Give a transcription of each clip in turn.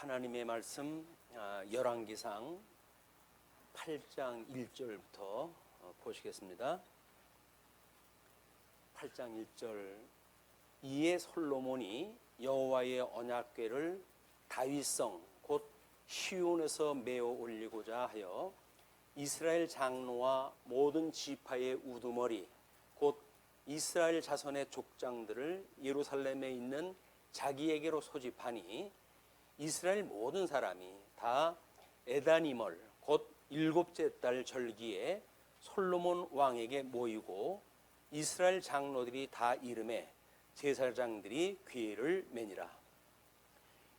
하나님의 말씀 열왕기상 8장 1절부터 보시겠습니다. 8장 1절. 이에 솔로몬이 여호와의 언약궤를 다윗성 곧 시온에서 메어 올리고자 하여 이스라엘 장로와 모든 지파의 우두머리 곧 이스라엘 자손의 족장들을 예루살렘에 있는 자기에게로 소집하니 이스라엘 모든 사람이 다 에다니멀 곧 일곱째 달 절기에 솔로몬 왕에게 모이고 이스라엘 장로들이 다 이름에 제사장들이 궤를 매니라.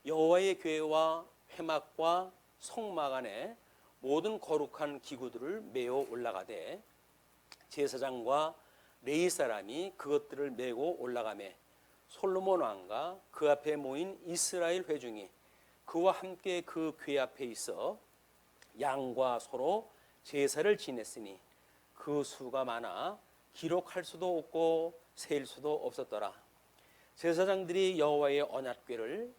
여호와의 궤와 회막과 성막 안에 모든 거룩한 기구들을 메어 올라가되 제사장과 레위 사람이 그것들을 메고 올라가매 솔로몬 왕과 그 앞에 모인 이스라엘 회중이 그와 함께 그 궤 앞에 있어 양과 소로 제사를 지냈으니 그 수가 많아 기록할 수도 없고 셀 수도 없었더라. 제사장들이 여호와의 언약궤를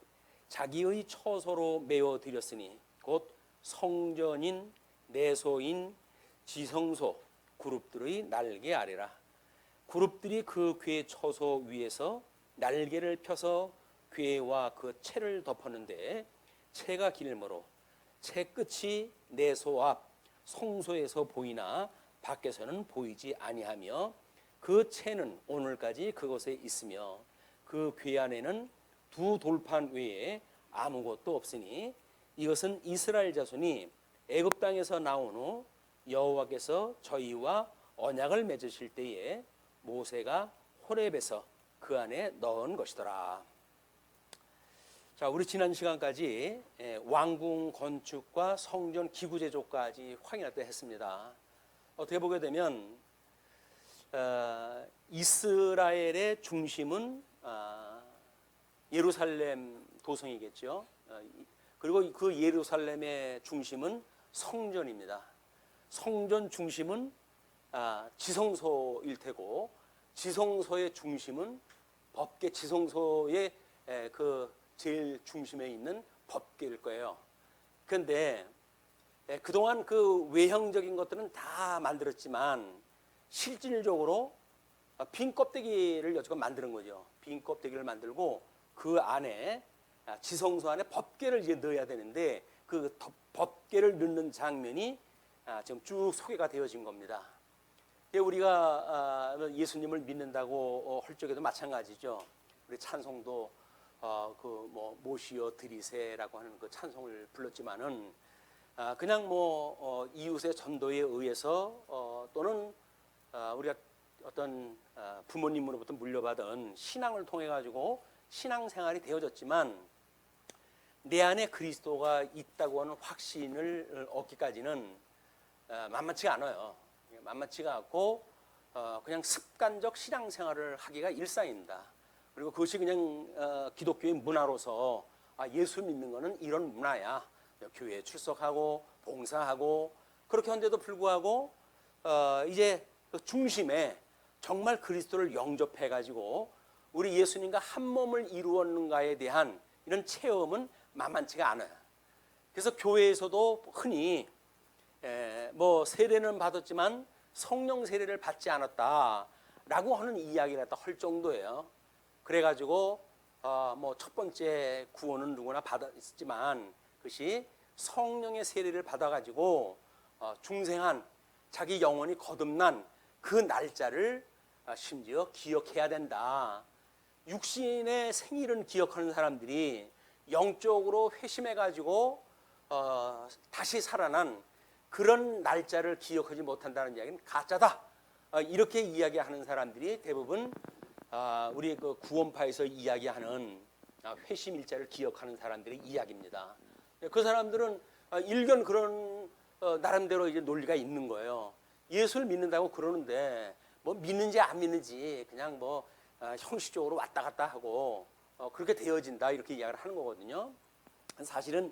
자기의 처소로 메어 드렸으니 곧 성전인 내소인 지성소 그룹들의 날개 아래라. 그룹들이 그 궤 처소 위에서 날개를 펴서 궤와 그 채를 덮었는데 채가 길므로 채 끝이 내소 앞 성소에서 보이나 밖에서는 보이지 아니하며 그 채는 오늘까지 그곳에 있으며 그 궤 안에는 두 돌판 외에 아무것도 없으니 이것은 이스라엘 자손이 애굽 땅에서 나온 후 여호와께서 저희와 언약을 맺으실 때에 모세가 호렙에서 그 안에 넣은 것이더라. 자, 우리 지난 시간까지 왕궁 건축과 성전 기구 제조까지 확인할 때 했습니다. 어떻게 보게 되면 이스라엘의 중심은 예루살렘 도성이겠죠. 그리고 그 예루살렘의 중심은 성전입니다. 성전 중심은 지성소일 테고 지성소의 중심은 법궤, 지성소의 그 제일 중심에 있는 법궤일 거예요. 그런데 그동안 그 외형적인 것들은 다 만들었지만 실질적으로 빈 껍데기를 여지껏 만드는 거죠. 빈 껍데기를 만들고 그 안에 지성소 안에 법궤를 이제 넣어야 되는데 그 법궤를 넣는 장면이 지금 쭉 소개가 되어진 겁니다. 우리가 예수님을 믿는다고 할 적에도 마찬가지죠. 우리 찬송도 그 뭐 모시어 드리세라고 하는 그 찬송을 불렀지만은 그냥 뭐 이웃의 전도에 의해서 또는 우리가 어떤 부모님으로부터 물려받은 신앙을 통해 가지고 신앙생활이 되어졌지만 내 안에 그리스도가 있다고 하는 확신을 얻기까지는 만만치가 않아요. 만만치가 않고 그냥 습관적 신앙생활을 하기가 일상입니다. 그리고 그것이 그냥 기독교의 문화로서 예수 믿는 거는 이런 문화야. 교회에 출석하고 봉사하고 그렇게 한데도 불구하고 이제 그 중심에 정말 그리스도를 영접해 가지고 우리 예수님과 한 몸을 이루었는가에 대한 이런 체험은 만만치가 않아요. 그래서 교회에서도 흔히 뭐 세례는 받았지만 성령 세례를 받지 않았다라고 하는 이야기를 할 정도예요. 그래가지고 뭐 첫 번째 구원은 누구나 받았지만 그것이 성령의 세례를 받아가지고 중생한 자기 영혼이 거듭난 그 날짜를 심지어 기억해야 된다. 육신의 생일은 기억하는 사람들이 영적으로 회심해가지고 다시 살아난 그런 날짜를 기억하지 못한다는 이야기는 가짜다. 이렇게 이야기하는 사람들이 대부분 우리 그 구원파에서 이야기하는 회심일자를 기억하는 사람들의 이야기입니다. 그 사람들은 일견 그런 나름대로 이제 논리가 있는 거예요. 예수를 믿는다고 그러는데 뭐 믿는지 안 믿는지 그냥 뭐 형식적으로 왔다 갔다 하고 그렇게 되어진다 이렇게 이야기를 하는 거거든요. 사실은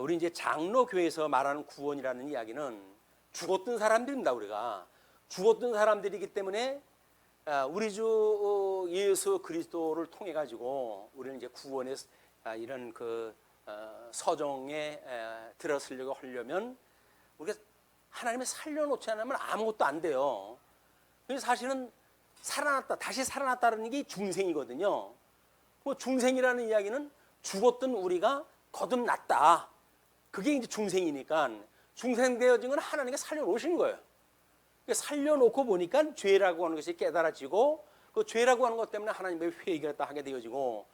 우리 이제 장로교회에서 말하는 구원이라는 이야기는 죽었던 사람들입니다. 우리가 죽었던 사람들이기 때문에 우리 주 예수 그리스도를 통해 가지고 우리는 이제 구원의 이런 그 서정에 들어서려고 하려면 우리가 하나님이 살려놓지 않으면 아무것도 안 돼요. 그래서 사실은 살아났다, 다시 살아났다는 게 중생이거든요. 그 중생이라는 이야기는 죽었던 우리가 거듭났다. 그게 이제 중생이니까 중생되어진 건 하나님께 살려놓으신 거예요. 살려놓고 보니까 죄라고 하는 것이 깨달아지고 그 죄라고 하는 것 때문에 하나님의 회개를 하게 되어지고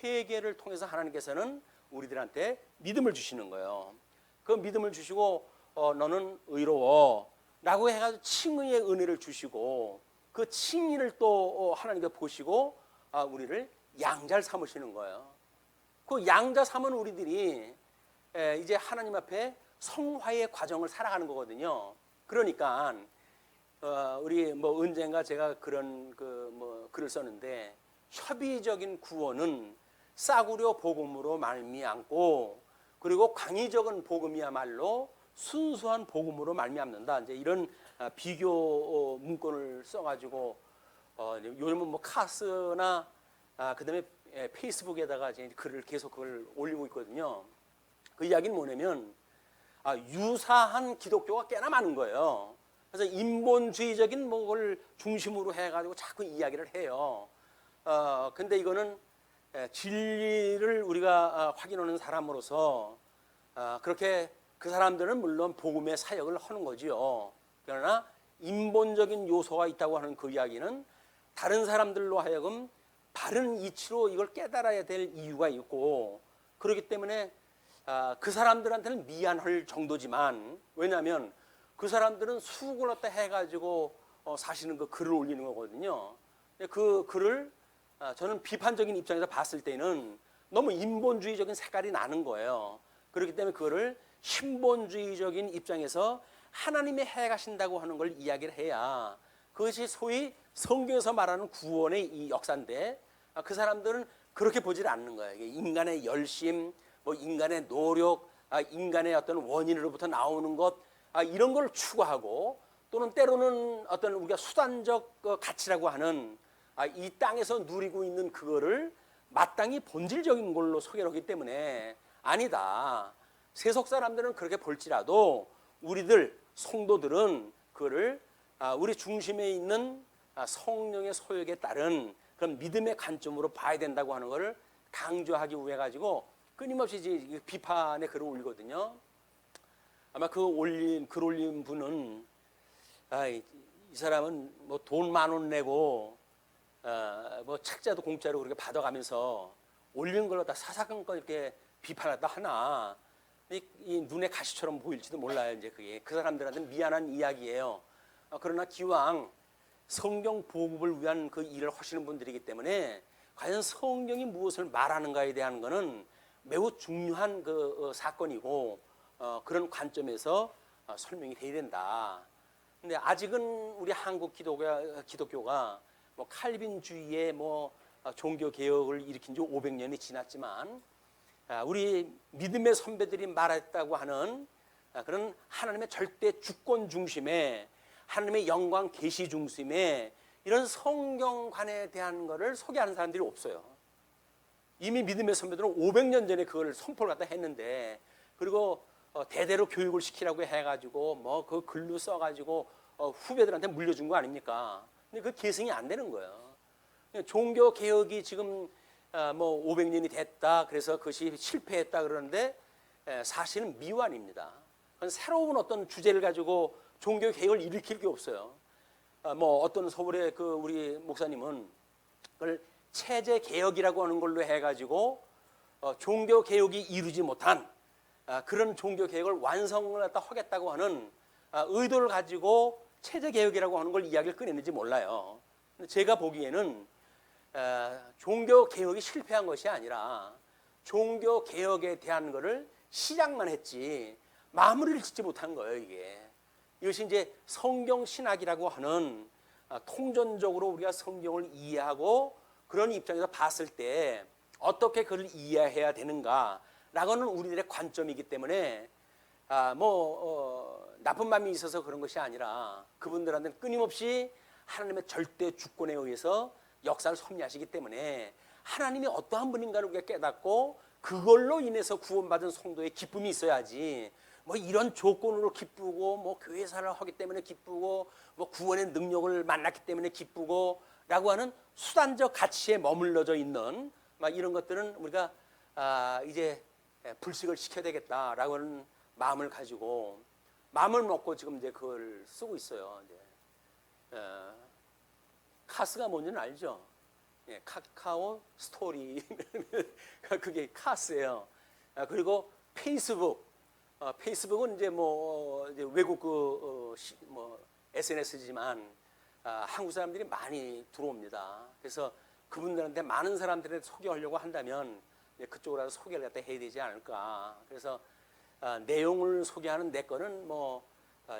회개를 통해서 하나님께서는 우리들한테 믿음을 주시는 거예요. 그 믿음을 주시고 너는 의로워 라고 해가지고 칭의의 은혜를 주시고 그 칭의를 또 하나님께 보시고 우리를 양자를 삼으시는 거예요. 그 양자 삼은 우리들이 이제 하나님 앞에 성화의 과정을 살아가는 거거든요. 그러니까 우리 뭐 언젠가 제가 그런 글을 썼는데 협의적인 구원은 싸구려 복음으로 말미암고 그리고 광의적인 복음이야말로 순수한 복음으로 말미암는다. 이제 이런 비교 문구를 써가지고 요즘은 뭐 카스나 그다음에 페이스북에다가 이제 글을 계속 그걸 올리고 있거든요. 그 이야기는 뭐냐면 유사한 기독교가 꽤나 많은 거예요. 그래서 인본주의적인 뭐를 중심으로 해가지고 자꾸 이야기를 해요. 근데 이거는 진리를 우리가 확인하는 사람으로서 그렇게 그 사람들은 물론 복음의 사역을 하는 거지요. 그러나 인본적인 요소가 있다고 하는 그 이야기는 다른 사람들로 하여금 바른 이치로 이걸 깨달아야 될 이유가 있고 그렇기 때문에 그 사람들한테는 미안할 정도지만 왜냐하면 그 사람들은 수고를 갖다 해가지고 사시는 그 글을 올리는 거거든요. 그 글을 저는 비판적인 입장에서 봤을 때는 너무 인본주의적인 색깔이 나는 거예요. 그렇기 때문에 그거를 신본주의적인 입장에서 하나님이 해가신다고 하는 걸 이야기를 해야 그것이 소위 성경에서 말하는 구원의 이 역사인데 그 사람들은 그렇게 보질 않는 거예요. 인간의 열심, 뭐 인간의 노력, 인간의 어떤 원인으로부터 나오는 것 이런 걸 추구하고 또는 때로는 어떤 우리가 수단적 가치라고 하는 이 땅에서 누리고 있는 그거를 마땅히 본질적인 걸로 소개를 하기 때문에 아니다. 세속 사람들은 그렇게 볼지라도 우리들 성도들은 그거를 우리 중심에 있는 성령의 소욕에 따른 그런 믿음의 관점으로 봐야 된다고 하는 것을 강조하기 위해 가지고 끊임없이 이제 비판의 글을 올리거든요. 아마 그 글 올린 분은 이 사람은 뭐 돈 10,000원 내고 뭐 책자도 공짜로 그렇게 받아가면서 올린 걸로 다 사사건건 이렇게 비판하다 하나 이 눈에 가시처럼 보일지도 몰라요. 이제 그게 그 사람들한테는 미안한 이야기예요. 그러나 기왕 성경 보급을 위한 그 일을 하시는 분들이기 때문에 과연 성경이 무엇을 말하는가에 대한 것은 매우 중요한 그 사건이고 그런 관점에서 설명이 돼야 된다. 근데 아직은 우리 한국 기독교가 뭐 칼빈주의의 뭐 종교 개혁을 일으킨 지 500년이 지났지만 우리 믿음의 선배들이 말했다고 하는 그런 하나님의 절대 주권 중심의 하나님의 영광 계시 중심의 이런 성경관에 대한 것을 소개하는 사람들이 없어요. 이미 믿음의 선배들은 500년 전에 그걸 선포를 갖다 했는데 그리고 대대로 교육을 시키라고 해가지고 뭐 그 글로 써가지고 후배들한테 물려준 거 아닙니까? 근데 그 계승이 안 되는 거예요. 종교 개혁이 지금 뭐 500년이 됐다. 그래서 그것이 실패했다 그러는데 사실은 미완입니다. 그건 새로운 어떤 주제를 가지고 종교 개혁을 일으킬 게 없어요. 뭐 어떤 서울의 그 우리 목사님은 그걸 체제 개혁이라고 하는 걸로 해가지고 종교 개혁이 이루지 못한 그런 종교 개혁을 완성을 갖다 하겠다고 하는 의도를 가지고 체제 개혁이라고 하는 걸 이야기를 꺼내는지 몰라요. 제가 보기에는 종교 개혁이 실패한 것이 아니라 종교 개혁에 대한 것을 시작만 했지 마무리를 짓지 못한 거예요. 이것이 이제 성경 신학이라고 하는 통전적으로 우리가 성경을 이해하고 그런 입장에서 봤을 때 어떻게 그걸 이해해야 되는가라고는 우리들의 관점이기 때문에 나쁜 마음이 있어서 그런 것이 아니라 그분들한테는 끊임없이 하나님의 절대 주권에 의해서 역사를 섭리하시기 때문에 하나님이 어떠한 분인가를 우리가 깨닫고 그걸로 인해서 구원받은 성도의 기쁨이 있어야지. 뭐 이런 조건으로 기쁘고 뭐 교회사를 하기 때문에 기쁘고 뭐 구원의 능력을 만났기 때문에 기쁘고라고 하는 수단적 가치에 머물러져 있는 막 이런 것들은 우리가 이제 불식을 시켜야 되겠다라고 하는 마음을 가지고 마음을 먹고 지금 이제 그걸 쓰고 있어요. 이제 카스가 뭔지는 알죠? 예, 카카오 스토리 그게 카스예요. 그리고 페이스북. 페이스북은 이제 뭐 이제 외국 뭐 SNS지만 한국 사람들이 많이 들어옵니다. 그래서 그분들한테 많은 사람들한테 소개하려고 한다면 그쪽으로 소개를 갖다 해야 되지 않을까. 그래서 내용을 소개하는 내 거는 뭐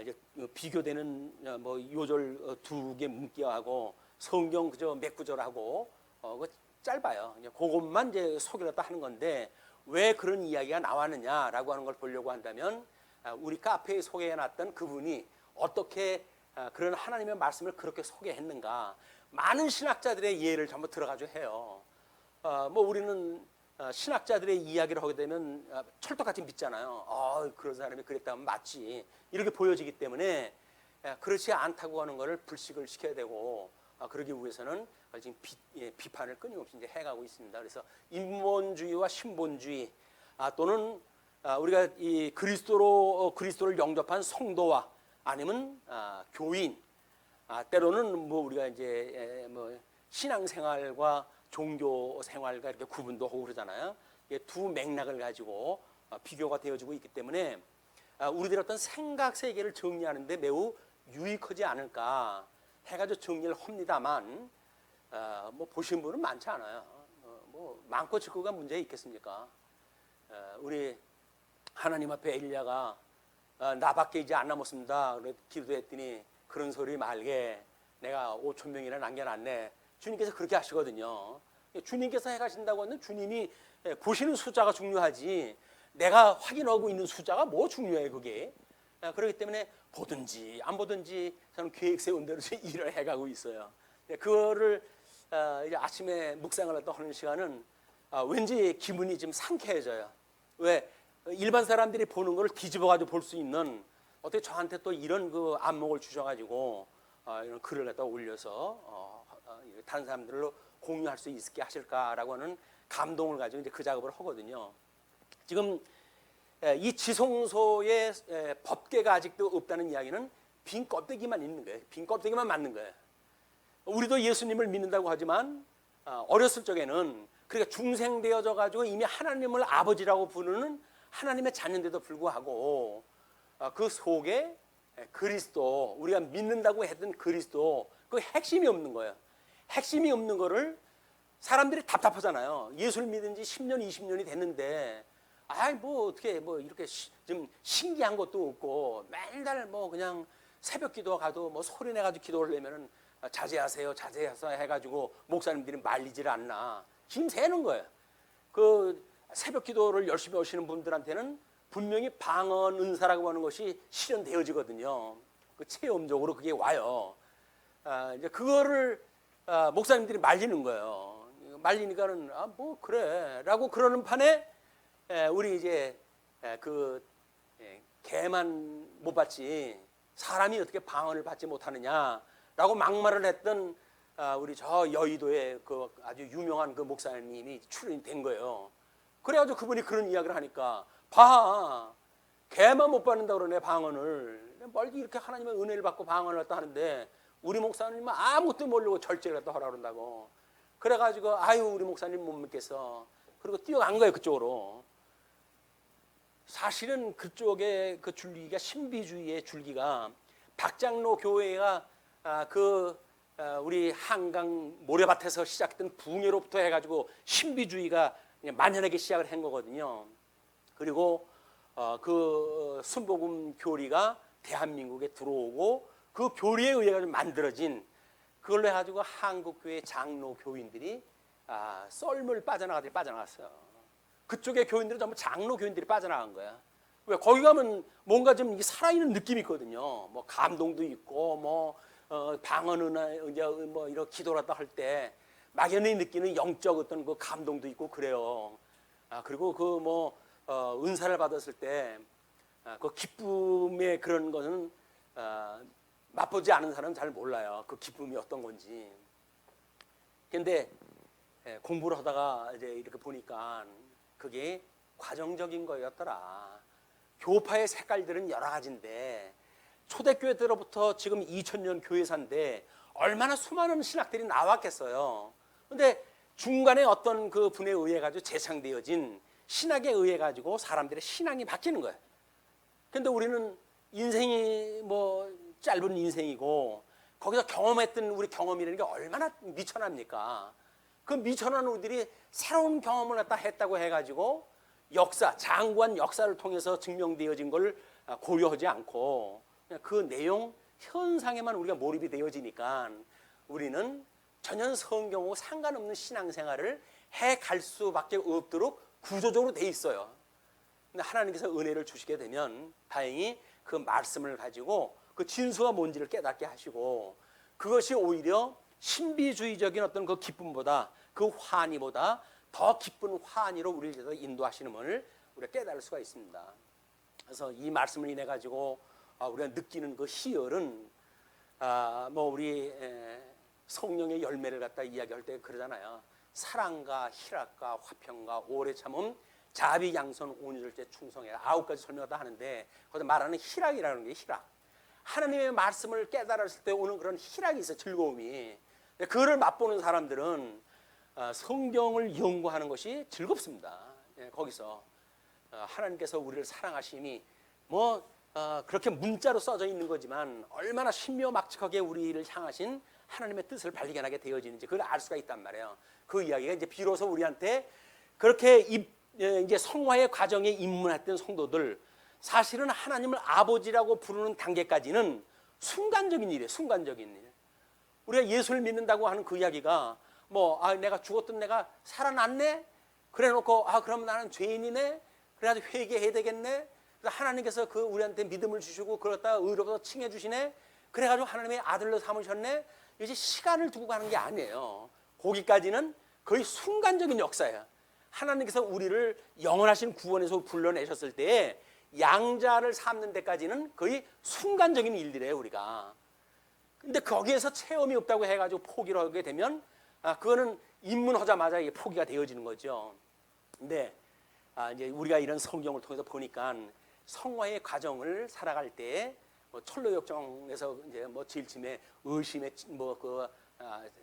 이제 비교되는 뭐 요절 2개 문기하고 성경 그저 몇 구절하고 그 짧아요. 그것만 이제 소개를 갖다 하는 건데 왜 그런 이야기가 나왔느냐라고 하는 걸 보려고 한다면 우리 카페에 소개해놨던 그분이 어떻게 그런 하나님의 말씀을 그렇게 소개했는가. 많은 신학자들의 예를 전부 들어가지고 해요. 뭐 우리는 신학자들의 이야기를 하게 되면 철떡같이 믿잖아요. 그런 사람이 그랬다면 맞지. 이렇게 보여지기 때문에 그렇지 않다고 하는 것을 불식을 시켜야 되고 그러기 위해서는 지금 비판을 끊임없이 이제 해가고 있습니다. 그래서 인본주의와 신본주의 또는 우리가 이 그리스도를 영접한 성도와 아니면 교인 때로는 뭐 우리가 이제 뭐 신앙생활과 종교생활과 이렇게 구분도 하고 그러잖아요. 이게 두 맥락을 가지고 비교가 되어지고 있기 때문에 우리들의 어떤 생각 세계를 정리하는데 매우 유익하지 않을까 해가지고 정리를 합니다만 뭐 보신 분은 많지 않아요. 뭐 많고 적고가 문제 있겠습니까? 우리 하나님 앞에 엘리야가 나밖에 이제 안 남았습니다. 기도했더니 그런 소리 말게 내가 5천 명이나 남겨놨네. 주님께서 그렇게 하시거든요. 주님께서 해가신다고 하면 주님이 보시는 숫자가 중요하지 내가 확인하고 있는 숫자가 뭐 중요해 그게. 그렇기 때문에 보든지 안 보든지 저는 계획 세운 대로 일을 해가고 있어요. 그거를 이제 아침에 묵상을 또 하는 시간은 왠지 기분이 좀 상쾌해져요. 왜 일반 사람들이 보는 걸 뒤집어가지고 볼 수 있는 어떻게 저한테 또 이런 그 안목을 주셔가지고 이런 글을 갖다 올려서 다른 사람들로 공유할 수 있게 하실까라고 하는 감동을 가지고 이제 그 작업을 하거든요. 지금 이 지성소에 법궤가 아직도 없다는 이야기는 빈 껍데기만 있는 거예요. 빈 껍데기만 맞는 거예요. 우리도 예수님을 믿는다고 하지만 어렸을 적에는 그러니까 중생되어져 가지고 이미 하나님을 아버지라고 부르는 하나님의 자녀인데도 불구하고 그 속에 그리스도 우리가 믿는다고 했던 그리스도 그 핵심이 없는 거예요. 핵심이 없는 거를 사람들이 답답하잖아요. 예수를 믿은 지 10년, 20년이 됐는데 뭐 어떻게 뭐 이렇게 좀 신기한 것도 없고 맨날 뭐 그냥 새벽 기도 가도 뭐 소리 내가지고 기도를 내면은 자제하세요, 자제하세요 해가지고 목사님들이 말리질 않나 힘 새는 거예요. 그 새벽 기도를 열심히 하시는 분들한테는 분명히 방언 은사라고 하는 것이 실현되어지거든요. 그 체험적으로 그게 와요. 이제 그거를 목사님들이 말리는 거예요. 말리니까는 뭐 그래라고 그러는 판에 우리 이제 그 개만 못 받지 사람이 어떻게 방언을 받지 못하느냐라고 막말을 했던 우리 저 여의도의 그 아주 유명한 그 목사님이 출연이 된 거예요. 그래가지고 그분이 그런 이야기를 하니까 봐 개만 못 받는다 그러네 방언을 멀리 이렇게 하나님의 은혜를 받고 방언을 했다 하는데 우리 목사님은 아무것도 모르고 절제를 했다 하라 그런다고. 그래가지고 우리 목사님 못 믿겠어. 그리고 뛰어간 거예요 그쪽으로. 사실은 그쪽에 그 줄기가 신비주의의 줄기가 박장로 교회가 우리 한강 모래밭에서 시작된 붕괴로부터 해가지고 신비주의가 만연하게 시작을 한 거거든요. 그리고 그 순복음 교리가 대한민국에 들어오고 그 교리에 의해 만들어진 그걸로 해가지고 한국교회 장로 교인들이 썰물 빠져나갔어요. 그쪽의 교인들은 전부 장로 교인들이 빠져나간 거야. 왜 거기 가면 뭔가 좀 살아있는 느낌이 있거든요. 뭐 감동도 있고 뭐 방언이나 이제 뭐 이런 기도라도 할 때 막연히 느끼는 영적 어떤 그 감동도 있고 그래요. 그리고 그 뭐 은사를 받았을 때 그 기쁨의 그런 거는 맛보지 않은 사람은 잘 몰라요. 그 기쁨이 어떤 건지. 근데 공부를 하다가 이제 이렇게 보니까 그게 과정적인 거였더라. 교파의 색깔들은 여러 가지인데 초대교회 때로부터 지금 2000년 교회사인데 얼마나 수많은 신학들이 나왔겠어요. 근데 중간에 어떤 그 분에 의해 가지고 재창되어진 신학에 의해 가지고 사람들의 신앙이 바뀌는 거예요. 근데 우리는 인생이 뭐 짧은 인생이고 거기서 경험했던 우리 경험이라는 게 얼마나 미천합니까? 그 미천한 우리들이 새로운 경험을 갖다 했다고 해가지고 역사, 장구한 역사를 통해서 증명되어진 걸 고려하지 않고 그냥 그 내용, 현상에만 우리가 몰입이 되어지니까 우리는 전혀 성경하고 상관없는 신앙생활을 해갈 수밖에 없도록 구조적으로 돼 있어요. 근데 하나님께서 은혜를 주시게 되면 다행히 그 말씀을 가지고 그 진수가 뭔지를 깨닫게 하시고 그것이 오히려 신비주의적인 어떤 그 기쁨보다 그 환희보다 더 기쁜 환희로 우리를 인도하시는 우리가 깨달을 수가 있습니다. 그래서 이 말씀을 인해 가지고 우리가 느끼는 그 희열은 뭐 우리 성령의 열매를 갖다 이야기할 때 그러잖아요. 사랑과 희락과 화평과 오래 참음 자비 양선 온유절제 충성해라 9가지 설명하다 하는데 거기서 말하는 희락이라는 게 희락. 하나님의 말씀을 깨달았을 때 오는 그런 희락이 있어요. 즐거움이. 그거를 맛보는 사람들은 성경을 연구하는 것이 즐겁습니다. 거기서 하나님께서 우리를 사랑하심이 뭐 그렇게 문자로 써져 있는 거지만 얼마나 신묘막측하게 우리를 향하신 하나님의 뜻을 발견하게 되어지는지 그걸 알 수가 있단 말이에요. 그 이야기가 이제 비로소 우리한테 그렇게 이제 성화의 과정에 입문했던 성도들 사실은 하나님을 아버지라고 부르는 단계까지는 순간적인 일이에요. 순간적인 일. 우리가 예수를 믿는다고 하는 그 이야기가 뭐 내가 죽었던 내가 살아났네. 그래놓고 그럼 나는 죄인이네. 그래가지고 회개해야 되겠네. 그래서 하나님께서 그 우리한테 믿음을 주시고 그러다가 의롭다 칭해 주시네. 그래가지고 하나님의 아들로 삼으셨네. 이제 시간을 두고 가는 게 아니에요. 거기까지는 거의 순간적인 역사예요. 하나님께서 우리를 영원하신 구원에서 불러내셨을 때 양자를 삼는 데까지는 거의 순간적인 일들이에요, 우리가. 근데 거기에서 체험이 없다고 해가지고 포기를 하게 되면 그거는 입문하자마자 이게 포기가 되어지는 거죠. 근데 이제 우리가 이런 성경을 통해서 보니까 성화의 과정을 살아갈 때 뭐 철로역정에서 이제 뭐 제일 처음에 의심의 뭐 그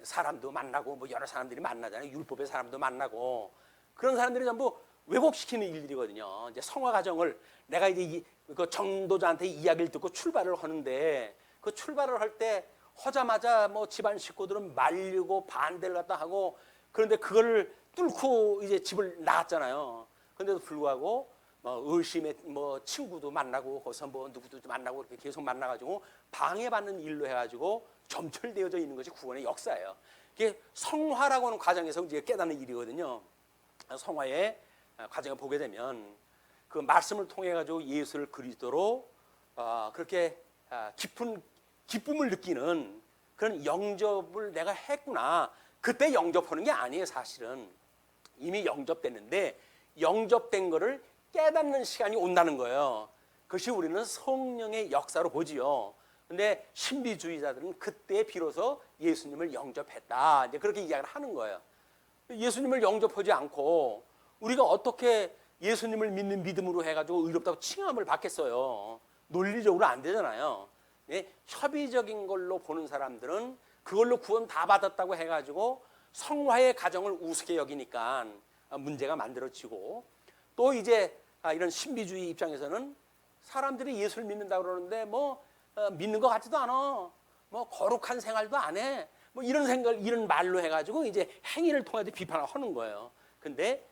사람도 만나고 뭐 여러 사람들이 만나잖아요. 율법의 사람도 만나고 그런 사람들이 전부 왜곡시키는 일들이거든요. 이제 성화 과정을 내가 이제 그 전도자한테 이야기를 듣고 출발을 하는데 그 출발을 할 때 하자마자 뭐 집안 식구들은 말리고 반대를 갖다 하고 그런데 그걸 뚫고 이제 집을 나갔잖아요. 그런데도 불구하고 뭐 의심의 뭐 친구도 만나고 거기서 뭐 누구도 만나고 이렇게 계속 만나가지고 방해받는 일로 해가지고 점철되어져 있는 것이 구원의 역사예요. 이게 성화라고 하는 과정에서 이제 깨닫는 일이거든요. 성화의 과정을 보게 되면 그 말씀을 통해 가지고 예수를 그리스도로 그렇게 깊은 기쁨을 느끼는 그런 영접을 내가 했구나. 그때 영접하는 게 아니에요. 사실은 이미 영접됐는데 영접된 거를 깨닫는 시간이 온다는 거예요. 그것이 우리는 성령의 역사로 보지요. 근데 신비주의자들은 그때 비로소 예수님을 영접했다. 이제 그렇게 이야기를 하는 거예요. 예수님을 영접하지 않고 우리가 어떻게 예수님을 믿는 믿음으로 해가지고 의롭다고 칭함을 받겠어요. 논리적으로 안 되잖아요. 협의적인 걸로 보는 사람들은 그걸로 구원 다 받았다고 해가지고 성화의 과정을 우습게 여기니까 문제가 만들어지고 또 이제 이런 신비주의 입장에서는 사람들이 예수를 믿는다고 그러는데 뭐 믿는 것 같지도 않아. 뭐 거룩한 생활도 안 해. 뭐 이런 생각, 이런 말로 해가지고 이제 행위를 통해서 비판을 하는 거예요. 근데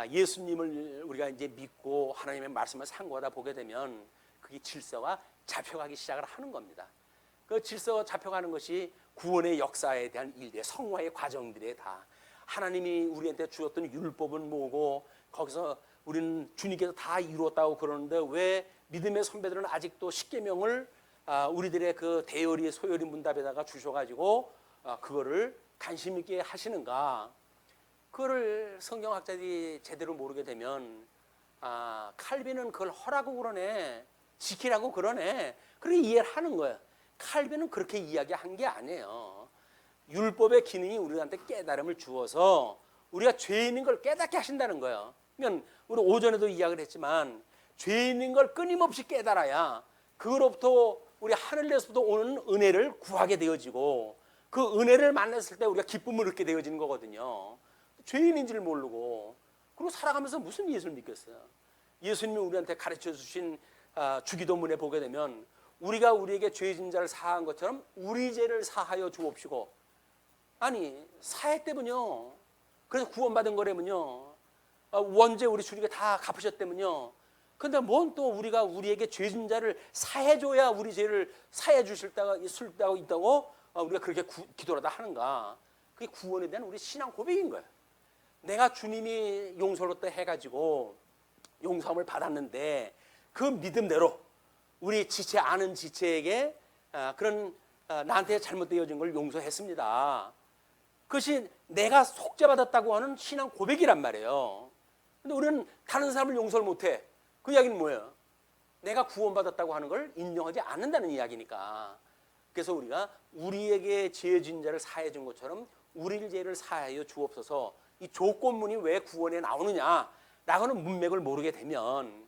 예수님을 우리가 이제 믿고 하나님의 말씀을 상고하다 보게 되면 그게 질서가 잡혀가기 시작을 하는 겁니다. 그 질서가 잡혀가는 것이 구원의 역사에 대한 일들, 성화의 과정들에 다 하나님이 우리한테 주었던 율법은 뭐고 거기서 우리는 주님께서 다 이루었다고 그러는데 왜 믿음의 선배들은 아직도 십계명을 우리들의 그 대열이 소열이 문답에다가 주셔가지고 그거를 관심 있게 하시는가? 그거를 성경학자들이 제대로 모르게 되면 칼빈은 그걸 허라고 그러네, 지키라고 그러네, 그렇게 이해를 하는 거예요. 칼빈은 그렇게 이야기한 게 아니에요. 율법의 기능이 우리한테 깨달음을 주어서 우리가 죄인인 걸 깨닫게 하신다는 거예요. 그러니까 우리 오전에도 이야기를 했지만 죄인인 걸 끊임없이 깨달아야 그로부터 우리 하늘에서부터 오는 은혜를 구하게 되어지고 그 은혜를 만났을 때 우리가 기쁨을 얻게 되어지는 거거든요. 죄인인 줄 모르고 그리고 살아가면서 무슨 예수를 믿겠어요. 예수님이 우리한테 가르쳐 주신 주기도문에 보게 되면 우리가 우리에게 죄진 자를 사한 것처럼 우리 죄를 사하여 주옵시고, 아니 사했다면요, 그래서 구원받은 거라면요, 원죄 우리 주님께 다 갚으셨다면요, 근데 뭔 또 우리가 우리에게 죄진 자를 사해줘야 우리 죄를 사해 주실 때가 있다고 우리가 그렇게 기도하다 하는가? 그게 구원에 대한 우리 신앙 고백인 거예요. 내가 주님이 용서를 또 해가지고 용서함을 받았는데 그 믿음대로 우리 지체 아는 지체에게 그런 나한테 잘못되어진 걸 용서했습니다. 그것이 내가 속죄받았다고 하는 신앙 고백이란 말이에요. 근데 우리는 다른 사람을 용서를 못해. 그 이야기는 뭐예요? 내가 구원받았다고 하는 걸 인정하지 않는다는 이야기니까. 그래서 우리가 우리에게 죄 지은 자를 사해 준 것처럼 우리 죄를 사하여 주옵소서, 이 조건문이 왜 구원에 나오느냐라고는 문맥을 모르게 되면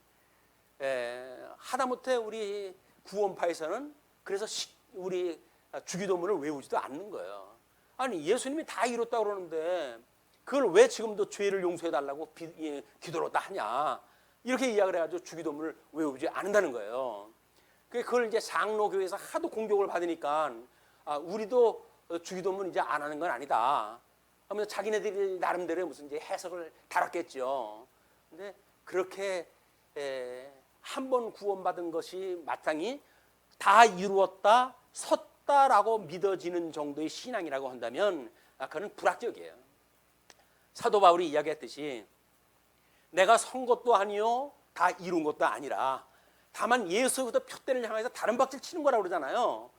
하다못해 우리 구원파에서는 그래서 우리 주기도문을 외우지도 않는 거예요. 아니 예수님이 다 이뤘다고 그러는데 그걸 왜 지금도 죄를 용서해달라고 기도를 다 하냐, 이렇게 이야기를 해가지고 주기도문을 외우지 않는다는 거예요. 그걸 이제 장로교회에서 하도 공격을 받으니까 우리도 주기도문 이제 안 하는 건 아니다 하면서 자기네들이 나름대로 무슨 이제 해석을 달았겠죠. 근데 그렇게 한 번 구원받은 것이 마땅히 다 이루었다, 섰다라고 믿어지는 정도의 신앙이라고 한다면 그건 불합격이에요. 사도 바울이 이야기했듯이 내가 선 것도 아니요 다 이룬 것도 아니라 다만 예수부터 표대를 향해서 다른 박질 치는 거라고 그러잖아요.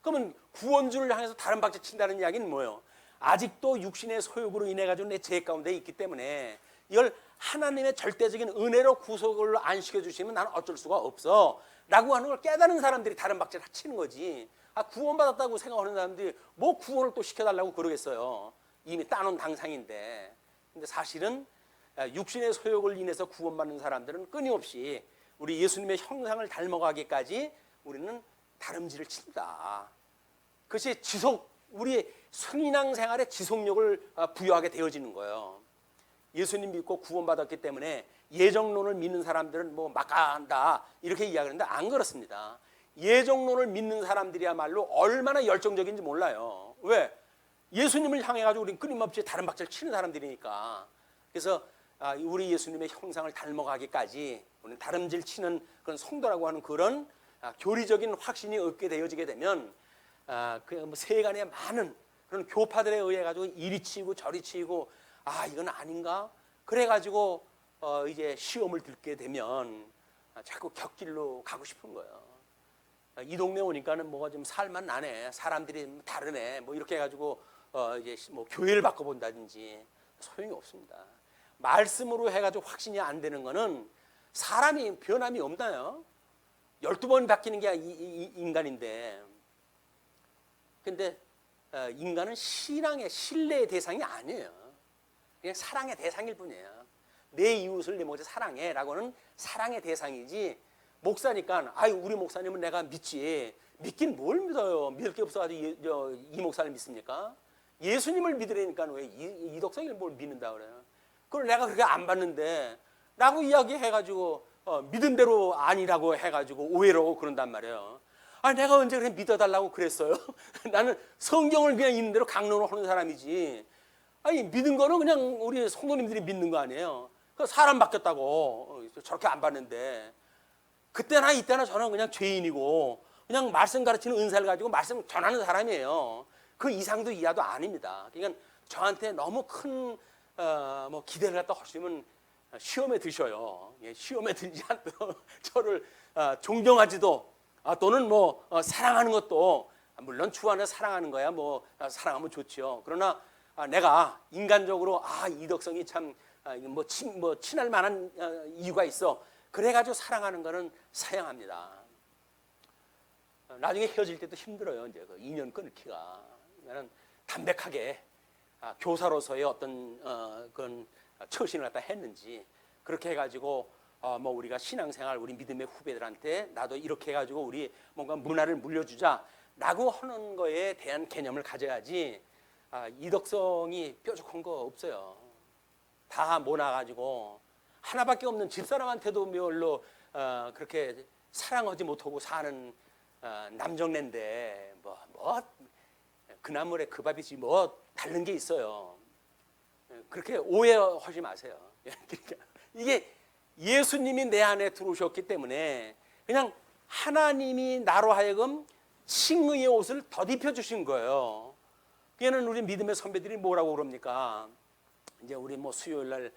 그러면 구원주를 향해서 다른 박질 친다는 이야기는 뭐예요? 아직도 육신의 소욕으로 인해 가지고 내 죄 가운데 있기 때문에 이걸 하나님의 절대적인 은혜로 구속을 안 시켜주시면 나는 어쩔 수가 없어 라고 하는 걸 깨닫는 사람들이 다른 박질 치는 거지. 구원받았다고 생각하는 사람들이 뭐 구원을 또 시켜달라고 그러겠어요. 이미 따놓은 당상인데. 근데 사실은 육신의 소욕을 인해서 구원받는 사람들은 끊임없이 우리 예수님의 형상을 닮아가기까지 우리는 다름질을 친다. 그것이 우리 신앙생활의 지속력을 부여하게 되어지는 거예요. 예수님 믿고 구원받았기 때문에 예정론을 믿는 사람들은 뭐 막간다 이렇게 이야기하는데 안 그렇습니다. 예정론을 믿는 사람들이야말로 얼마나 열정적인지 몰라요. 왜? 예수님을 향해 가지고 우리는 끊임없이 다른 박자를 치는 사람들이니까. 그래서 우리 예수님의 형상을 닮아가기까지 우리는 다름질 치는 그런 성도라고 하는 그런 교리적인 확신이 얻게 되어지게 되면 그 세간의 많은 그런 교파들에 의해 가지고 이리 치고 저리 치고 이건 아닌가? 그래 가지고 이제 시험을 들게 되면 자꾸 곁길로 가고 싶은 거예요. 이 동네 오니까는 뭐가 좀 살만 나네, 사람들이 다르네, 뭐 이렇게 해가지고 이제 뭐 교회를 바꿔본다든지 소용이 없습니다. 말씀으로 해가지고 확신이 안 되는 거는 사람이 변함이 없나요? 12번 바뀌는 게 인간인데, 근데 인간은 신뢰의 대상이 아니에요. 그냥 사랑의 대상일 뿐이에요. 내 이웃을 내 목자 사랑해라고는 사랑의 대상이지. 목사니까 우리 목사님은 내가 믿지. 믿긴 뭘 믿어요? 믿을 게 없어가지고 이 목사를 믿습니까? 예수님을 믿으려니까 왜 이덕성이를 뭘 믿는다 그래요? 그걸 내가 그렇게 안 받는데 라고 이야기해가지고 믿은 대로 아니라고 해가지고 오해로 그런단 말이에요. 내가 언제 그렇게 믿어달라고 그랬어요? 나는 성경을 그냥 있는 대로 강론을 하는 사람이지. 믿은 거는 그냥 우리 성도님들이 믿는 거 아니에요. 사람 바뀌었다고 저렇게 안 받는데, 그때나 이때나 저는 그냥 죄인이고 그냥 말씀 가르치는 은사를 가지고 말씀 전하는 사람이에요. 그 이상도 이하도 아닙니다. 그러니까 저한테 너무 큰 뭐 기대를 갖다 하시면 시험에 드셔요. 시험에 들지 않도록 저를 존경하지도 또는 뭐 사랑하는 것도 물론 주 안에 사랑하는 거야 뭐 사랑하면 좋지요. 그러나 내가 인간적으로 이덕성이 참 친할 만한 이유가 있어. 그래가지고 사랑하는 거는 사양합니다. 나중에 헤어질 때도 힘들어요. 이제 그 인연 끊기가. 나는 담백하게 교사로서의 어떤 그런 처신을 갖다 했는지 그렇게 해가지고 우리가 신앙생활 우리 믿음의 후배들한테 나도 이렇게 해가지고 우리 뭔가 문화를 물려주자라고 하는 거에 대한 개념을 가져야지. 이덕성이 뾰족한 거 없어요. 다 모나가지고 하나밖에 없는 집사람한테도 별로 그렇게 사랑하지 못하고 사는 남정네인데 그 나물에 그 밥이지 다른 게 있어요. 그렇게 오해하지 마세요. 이게 예수님이 내 안에 들어오셨기 때문에 그냥 하나님이 나로 하여금 칭의의 옷을 덧입혀 주신 거예요. 그게는 우리 믿음의 선배들이 뭐라고 그럽니까? 이제 우리 수요일 날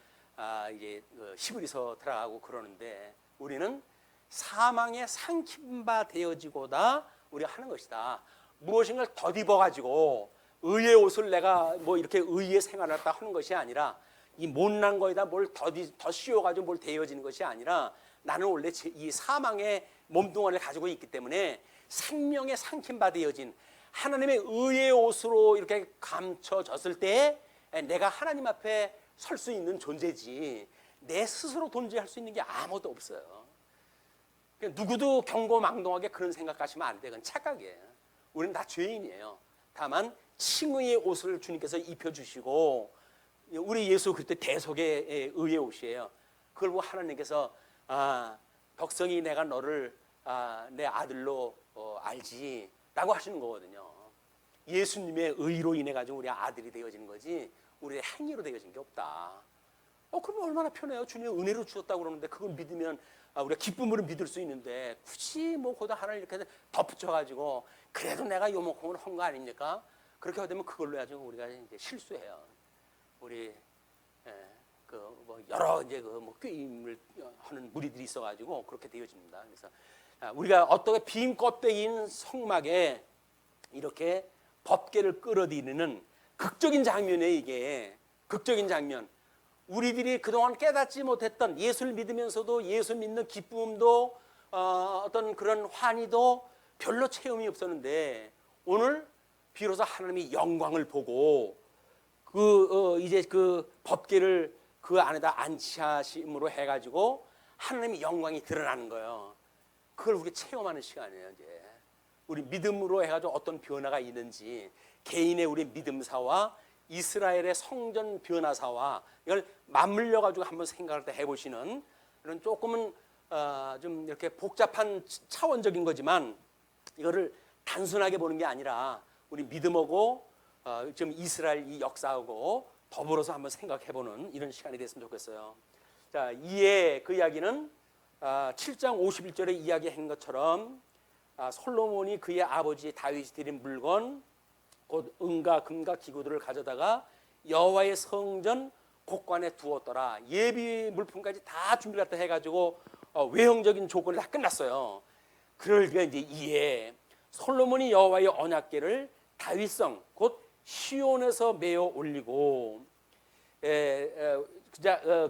이제 히브리서 들어가고 그러는데 우리는 사망에 삼킨 바 되어지고다 우리가 하는 것이다. 무엇인가를 덧입어 가지고 의의 옷을 내가 이렇게 의의 생활을 했다 하는 것이 아니라 이 못난 거에다 뭘 더 씌워 가지고 뭘 되어지는 것이 아니라 나는 원래 이 사망의 몸뚱아리를 가지고 있기 때문에 생명에 삼킨 바 되어진 하나님의 의의 옷으로 이렇게 감춰졌을 때 내가 하나님 앞에 설 수 있는 존재지 내 스스로 존재할 수 있는 게 아무것도 없어요. 누구도 경고망동하게 그런 생각하시면 안 돼. 그건 착각이에요. 우리는 다 죄인이에요. 다만 칭의의 옷을 주님께서 입혀주시고 우리 예수 그때 대속의 의의 옷이에요. 그걸 보고 하나님께서 덕성이 내가 너를 내 아들로 알지 라고 하시는 거거든요. 예수님의 의로 인해 가지고 우리 아들이 되어지는 거지 우리의 행위로 되어진 게 없다. 그러면 얼마나 편해요. 주님의 은혜로 주셨다고 그러는데 그걸 믿으면 우리가 기쁨으로 믿을 수 있는데 굳이 거기다 하나를 이렇게 덧붙여가지고 그래도 내가 요만큼은 한 거 아닙니까? 그렇게 되면 그걸로 가지고 우리가 이제 실수해요. 우리 여러 이제 꾀임을 하는 무리들이 있어가지고 그렇게 되어집니다. 그래서 우리가 어떻게 빈 껍데기인 성막에 이렇게 법궤를 끌어들이는 극적인 장면이에요. 이게 극적인 장면. 우리들이 그동안 깨닫지 못했던 예수를 믿으면서도 예수 믿는 기쁨도 어떤 그런 환희도 별로 체험이 없었는데 오늘 비로소 하나님이 영광을 보고 이제 그 법궤를 그 안에다 안치하심으로 해가지고 하나님의 영광이 드러나는 거예요. 그걸 우리가 체험하는 시간이에요. 이제 우리 믿음으로 해가지고 어떤 변화가 있는지 개인의 우리 믿음사와 이스라엘의 성전 변화사와 이걸 맞물려 가지고 한번 생각을 해보시는 이런 조금은 좀 이렇게 복잡한 차원적인 거지만 이거를 단순하게 보는 게 아니라 우리 믿음하고 지금 이스라엘 이 역사하고 더불어서 한번 생각해보는 이런 시간이 됐으면 좋겠어요. 자, 이에 그 이야기는 7장 51절에 이야기한 것처럼 솔로몬이 그의 아버지 다윗이 드린 물건 곧 은과 금과 기구들을 가져다가 여호와의 성전 곡관에 두었더라. 예비 물품까지 다 준비를 갖다 해가지고 외형적인 조건이 다 끝났어요. 그러니까 이제 이에 솔로몬이 여호와의 언약궤를 다윗성 곧 시온에서 메어 올리고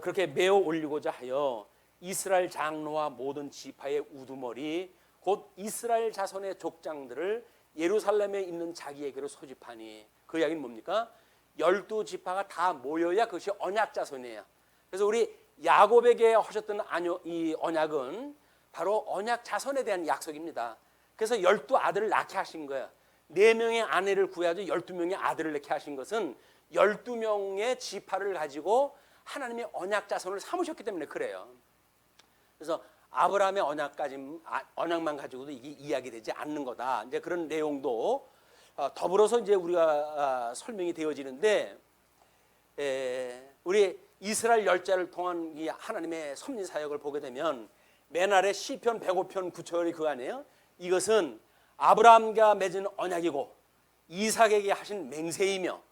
그렇게 메어 올리고자 하여 이스라엘 장로와 모든 지파의 우두머리 곧 이스라엘 자손의 족장들을 예루살렘에 있는 자기에게로 소집하니 그 이야기는 뭡니까? 12지파가 다 모여야 그것이 언약 자손이에요. 그래서 우리 야곱에게 하셨던 이 언약은 바로 언약 자손에 대한 약속입니다. 그래서 12아들을 낳게 하신 거예요. 4명의 아내를 구해야지 12명의 아들을 낳게 하신 것은 12명의 지파를 가지고 하나님의 언약 자손을 삼으셨기 때문에 그래요. 그래서 아브라함의 언약만 가지고도 이게 이야기되지 않는 거다. 이제 그런 내용도 더불어서 이제 우리가 설명이 되어지는데 우리 이스라엘 열자를 통한 이 하나님의 섭리 사역을 보게 되면 맨 아래 시편 105편 9절이 그 안에요. 이것은 아브라함과 맺은 언약이고 이삭에게 하신 맹세이며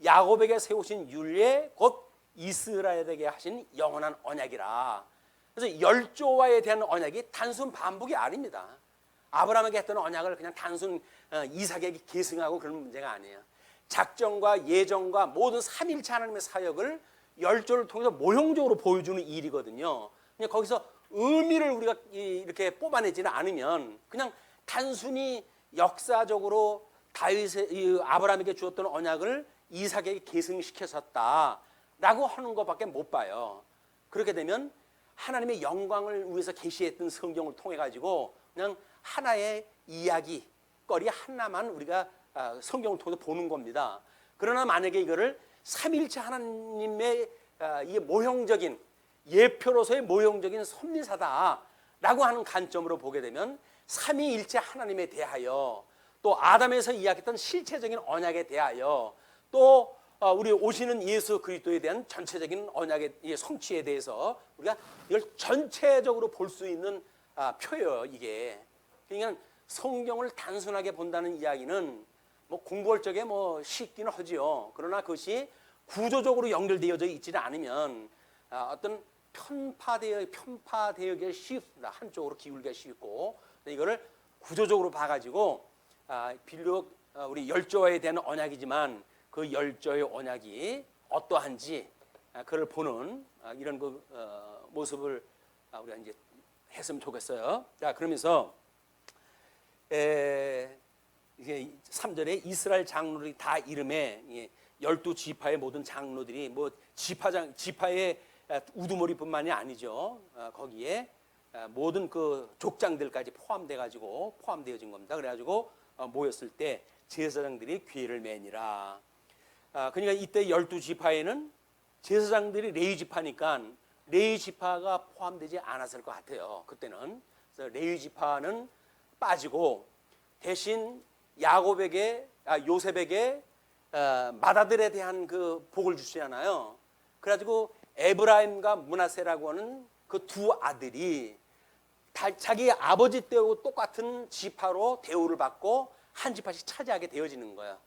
야곱에게 세우신 율례 곧 이스라엘에게 하신 영원한 언약이라. 그래서 10조와에 대한 언약이 단순 반복이 아닙니다. 아브라함에게 했던 언약을 그냥 단순 이삭에게 계승하고 그런 문제가 아니에요. 작정과 예정과 모든 삼일체 하나님의 사역을 열조를 통해서 모형적으로 보여주는 일이거든요. 그냥 거기서 의미를 우리가 이렇게 뽑아내지는 않으면 그냥 단순히 역사적으로 다윗의 아브라함에게 주었던 언약을 이삭에게 계승시켰었다라고 하는 것밖에 못 봐요. 그렇게 되면 하나님의 영광을 위해서 계시했던 성경을 통해 가지고 그냥 하나의 이야기거리 하나만 우리가 성경을 통해서 보는 겁니다. 그러나 만약에 이거를 삼일체 하나님의 이게 모형적인 예표로서의 모형적인 섭리사다라고 하는 관점으로 보게 되면 삼위일체 하나님에 대하여 또 아담에서 이야기했던 실체적인 언약에 대하여 또 우리 오시는 예수 그리스도에 대한 전체적인 언약의 성취에 대해서 우리가 이걸 전체적으로 볼 수 있는 표예요. 이게 그러니까 성경을 단순하게 본다는 이야기는 뭐 공부할 적에 뭐 쉽기는 하지요. 그러나 그것이 구조적으로 연결되어져 있지는 않으면 어떤 편파되기가 쉽습니다. 한쪽으로 기울기가 쉽고 이거를 구조적으로 봐가지고 비록 우리 열조에 대한 언약이지만 그 열조의 언약이 어떠한지 그를 보는 이런 그 모습을 우리가 이제 했으면 좋겠어요. 자, 그러면서 이게 3절에 이스라엘 장로들이 다 이름에 12지파의 모든 장로들이 뭐 지파의 우두머리뿐만이 아니죠. 거기에 모든 그 족장들까지 포함되어진 겁니다. 그래가지고 모였을 때 제사장들이 괴를 매니라. 그러니까 이때 12지파에는 제사장들이 레위지파니까 레위지파가 포함되지 않았을 것 같아요. 그때는. 그래서 레위지파는 빠지고 대신 요셉에게 맏아들에 대한 그 복을 주시잖아요. 그래가지고 에브라임과 므낫세라고 하는 그 두 아들이 자기 아버지 때하고 똑같은 지파로 대우를 받고 한 지파씩 차지하게 되어지는 거예요.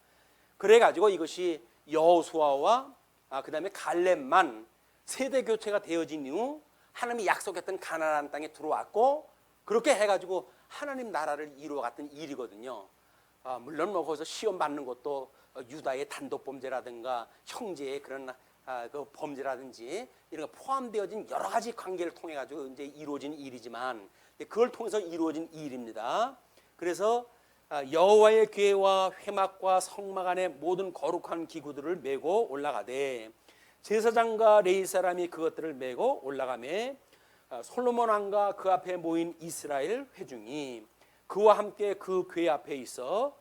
그래가지고 이것이 여호수아와 그다음에 갈렙만 세대 교체가 되어진 이후 하나님이 약속했던 가나안 땅에 들어왔고 그렇게 해가지고 하나님 나라를 이루어갔던 일이거든요. 물론 뭐 거기서 시험 받는 것도 유다의 단독 범죄라든가 형제의 그런 그 범죄라든지 이런 거 포함되어진 여러 가지 관계를 통해 가지고 이제 이루어진 일이지만 그걸 통해서 이루어진 일입니다. 그래서 여호와의 궤와 회막과 성막 안에 모든 거룩한 기구들을 메고 올라가되 제사장과 레위 사람이 그것들을 메고 올라가매 솔로몬 왕과 그 앞에 모인 이스라엘 회중이 그와 함께 그 궤 앞에 있어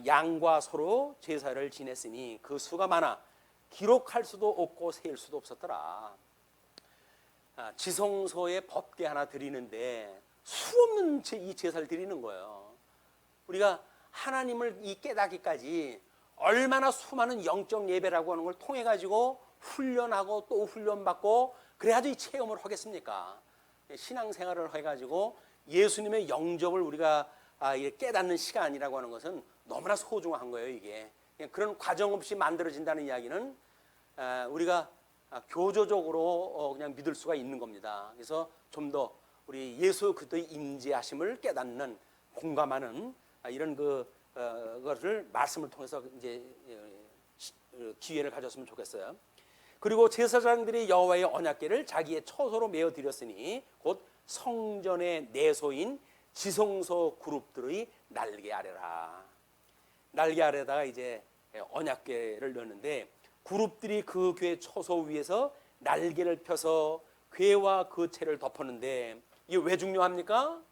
양과 소로 제사를 지냈으니 그 수가 많아 기록할 수도 없고 셀 수도 없었더라. 지성소에 법궤 하나 드리는데 수없는 이 제사를 드리는 거예요. 우리가 하나님을 이 깨닫기까지 얼마나 수많은 영적 예배라고 하는 걸 통해 가지고 훈련하고 또 훈련받고 그래야지 이 체험을 하겠습니까? 신앙생활을 해가지고 예수님의 영접을 우리가 깨닫는 시간이라고 하는 것은 너무나 소중한 거예요. 이게 그런 과정 없이 만들어진다는 이야기는 우리가 교조적으로 그냥 믿을 수가 있는 겁니다. 그래서 좀 더 우리 예수 그리스도의 임재하심을 깨닫는 공감하는 이런 그것을 말씀을 통해서 이제 기회를 가졌으면 좋겠어요. 그리고 제사장들이 여호와의 언약궤를 자기의 처소로 메어 드렸으니 곧 성전의 내소인 지성소 그룹들의 날개 아래라. 날개 아래다가 이제 언약궤를 넣는데 그룹들이 그 궤 처소 위에서 날개를 펴서 궤와 그 채를 덮었는데 이게 왜 중요합니까?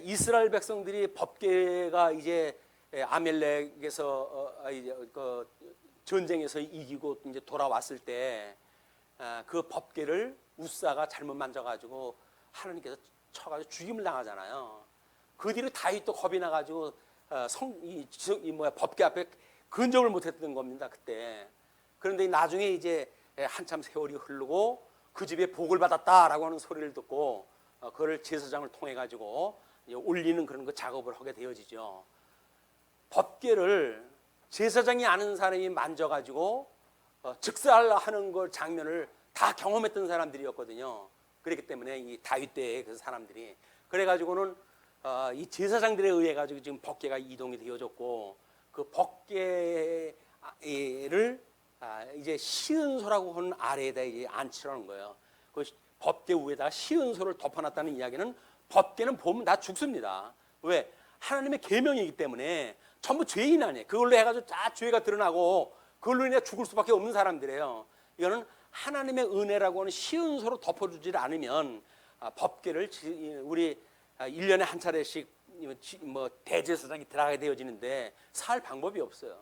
이스라엘 백성들이 법궤가 이제 아멜렉에서 이제 그 전쟁에서 이기고 이제 돌아왔을 때 그 법궤를 우사가 잘못 만져가지고 하나님께서 쳐가지고 죽임을 당하잖아요. 그 뒤로 다윗도 겁이 나가지고 법궤 앞에 근접을 못했던 겁니다. 그때. 그런데 나중에 이제 한참 세월이 흐르고 그 집에 복을 받았다라고 하는 소리를 듣고 그걸 제사장을 통해 가지고 올리는 그런 그 작업을 하게 되어지죠. 법궤를 제사장이 아는 사람이 만져가지고 즉사하는 걸 장면을 다 경험했던 사람들이었거든요. 그렇기 때문에 이 다윗 때의 그 사람들이 그래가지고는 이 제사장들에 의해 가지고 지금 법궤가 이동이 되어졌고 그 법궤를 이제 시은소라고 하는 아래에다 이제 안치라는 거예요. 그 법궤 위에다 시은소를 덮어놨다는 이야기는 법궤는 보면 다 죽습니다. 왜? 하나님의 계명이기 때문에 전부 죄인 아니에요. 그걸로 해가지고 다 죄가 드러나고 그걸로 인해 죽을 수밖에 없는 사람들이에요. 이거는 하나님의 은혜라고 하는 시은소로 덮어주지 않으면 법궤를 우리 1년에 한 차례씩 뭐 대제사장이 들어가게 되어지는데 살 방법이 없어요.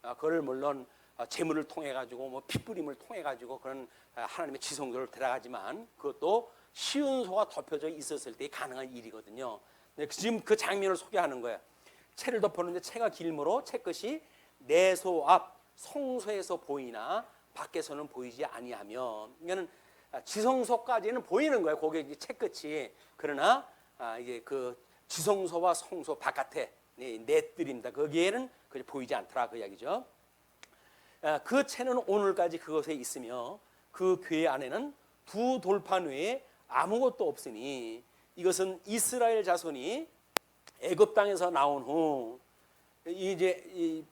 그걸 물론 제물을 통해 가지고 뭐 핏부림을 통해 가지고 그런 하나님의 지성소를 들어가지만 그것도 시은소가 덮여져 있었을 때 가능한 일이거든요. 지금 그 장면을 소개하는 거예요. 채를 덮었는데 채가 길므로 채 끝이 내소 앞 성소에서 보이나 밖에서는 보이지 아니하며, 이거는 지성소까지는 보이는 거예요. 거기에 이제 채 끝이. 그러나 이제 그 지성소와 성소 바깥에 넷들입니다. 거기에는 보이지 않더라 그 이야기죠. 그 채는 오늘까지 그것에 있으며 그 교회 안에는 두 돌판 외에 아무것도 없으니 이것은 이스라엘 자손이 애굽 땅에서 나온 후 이제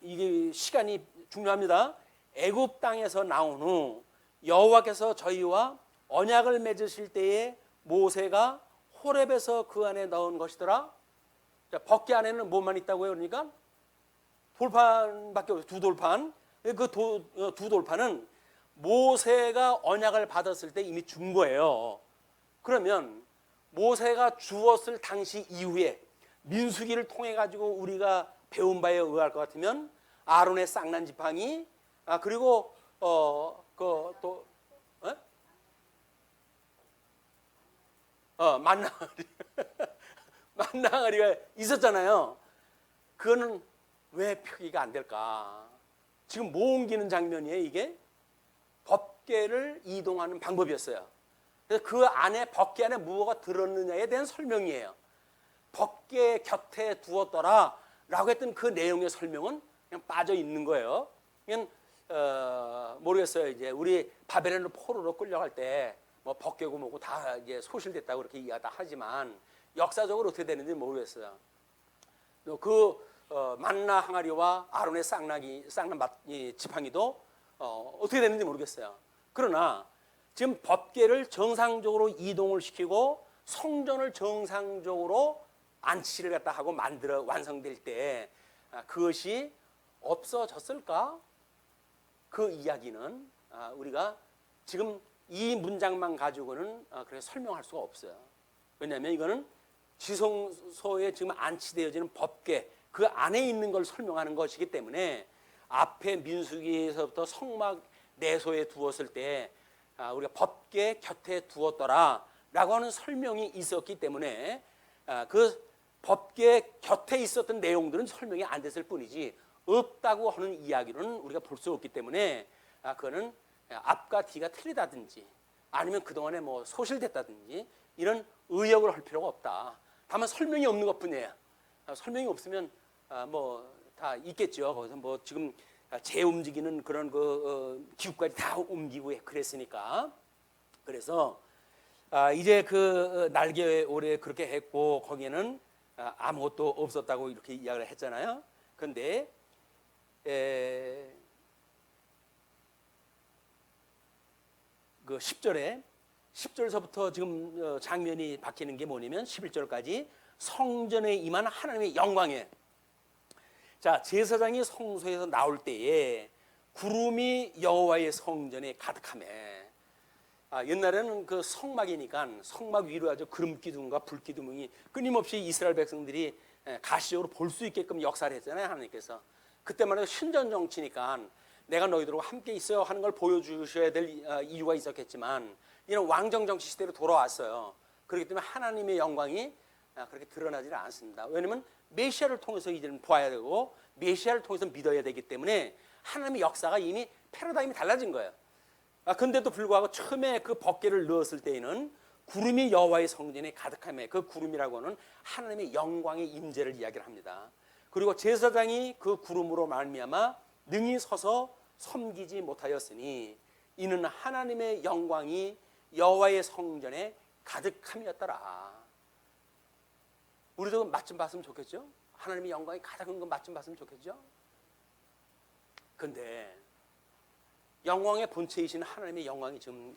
이게 시간이 중요합니다. 애굽 땅에서 나온 후 여호와께서 저희와 언약을 맺으실 때에 모세가 호렙에서 그 안에 넣은 것이더라. 자, 법궤 안에는 뭐만 있다고요? 그러니까 돌판밖에 없어요. 두 돌판. 그 두 돌판은 모세가 언약을 받았을 때 이미 준 거예요. 그러면 모세가 주었을 당시 이후에 민수기를 통해 가지고 우리가 배운 바에 의할 것 같으면 아론의 쌍난 지팡이, 그리고 또 만나가리 만나가리가 있었잖아요. 그거는 왜 표기가 안 될까? 지금 뭐 옮기는 장면이에요? 이게 법궤를 이동하는 방법이었어요. 그래서 그 안에 법궤 안에 무엇가 들었느냐에 대한 설명이에요. 법궤 곁에 두었더라 라고 했던 그 내용의 설명은 그냥 빠져 있는 거예요. 그냥 모르겠어요. 이제 우리 바벨론 포로로 끌려갈 때 뭐 법궤고 뭐고 다 이제 소실됐다고 그렇게 이야기다 하지만 역사적으로 어떻게 되는지 모르겠어요. 그 만나 항아리와 아론의 쌍난 지팡이도 어떻게 됐는지 모르겠어요. 그러나 지금 법궤를 정상적으로 이동을 시키고 성전을 정상적으로 안치를 갖다 하고 만들어 완성될 때 그것이 없어졌을까? 그 이야기는 우리가 지금 이 문장만 가지고는 그렇게 설명할 수가 없어요. 왜냐하면 이거는 지성소에 지금 안치되어지는 법궤 그 안에 있는 걸 설명하는 것이기 때문에 앞에 민수기에서부터 성막 내소에 두었을 때 우리가 법궤 곁에 두었더라 라고 하는 설명이 있었기 때문에 그 법궤 곁에 있었던 내용들은 설명이 안 됐을 뿐이지 없다고 하는 이야기로는 우리가 볼 수 없기 때문에 그거는 앞과 뒤가 틀리다든지 아니면 그동안에 뭐 소실됐다든지 이런 의역을 할 필요가 없다. 다만 설명이 없는 것뿐이에요. 설명이 없으면 뭐 다 있겠죠. 거기서 뭐 지금 재 움직이는 그런 그 기구까지 다 옮기고 그랬으니까. 그래서 이제 그 날개 오래 그렇게 했고 거기에는 아무것도 없었다고 이렇게 이야기를 했잖아요. 그런데 그 10절서부터 지금 장면이 바뀌는 게 뭐냐면 11절까지 성전에 임한 하나님의 영광에, 자, 제사장이 성소에서 나올 때에 구름이 여호와의 성전에 가득하며, 옛날에는 그 성막이니까 성막 위로 아주 구름 기둥과 불 기둥이 끊임없이 이스라엘 백성들이 가시적으로 볼 수 있게끔 역사를 했잖아요. 하나님께서 그때만 해도 신전 정치니까 내가 너희들과 함께 있어요 하는 걸 보여주셔야 될 이유가 있었겠지만 이런 왕정 정치 시대로 돌아왔어요. 그렇기 때문에 하나님의 영광이 그렇게 드러나지는 않습니다. 왜냐하면 메시아를 통해서 이제는 보아야 되고 메시아를 통해서 믿어야 되기 때문에 하나님의 역사가 이미 패러다임이 달라진 거예요. 그런데도 불구하고 처음에 그 법궤를 넣었을 때에는 구름이 여호와의 성전에 가득하며, 그 구름이라고 하는 하나님의 영광의 임재를 이야기를 합니다. 그리고 제사장이 그 구름으로 말미암아 능히 서서 섬기지 못하였으니 이는 하나님의 영광이 여호와의 성전에 가득함이었더라. 우리도 맛 좀 봤으면 좋겠죠? 하나님의 영광이 가득한 거 맛 좀 봤으면 좋겠죠? 근데 영광의 본체이신 하나님의 영광이 지금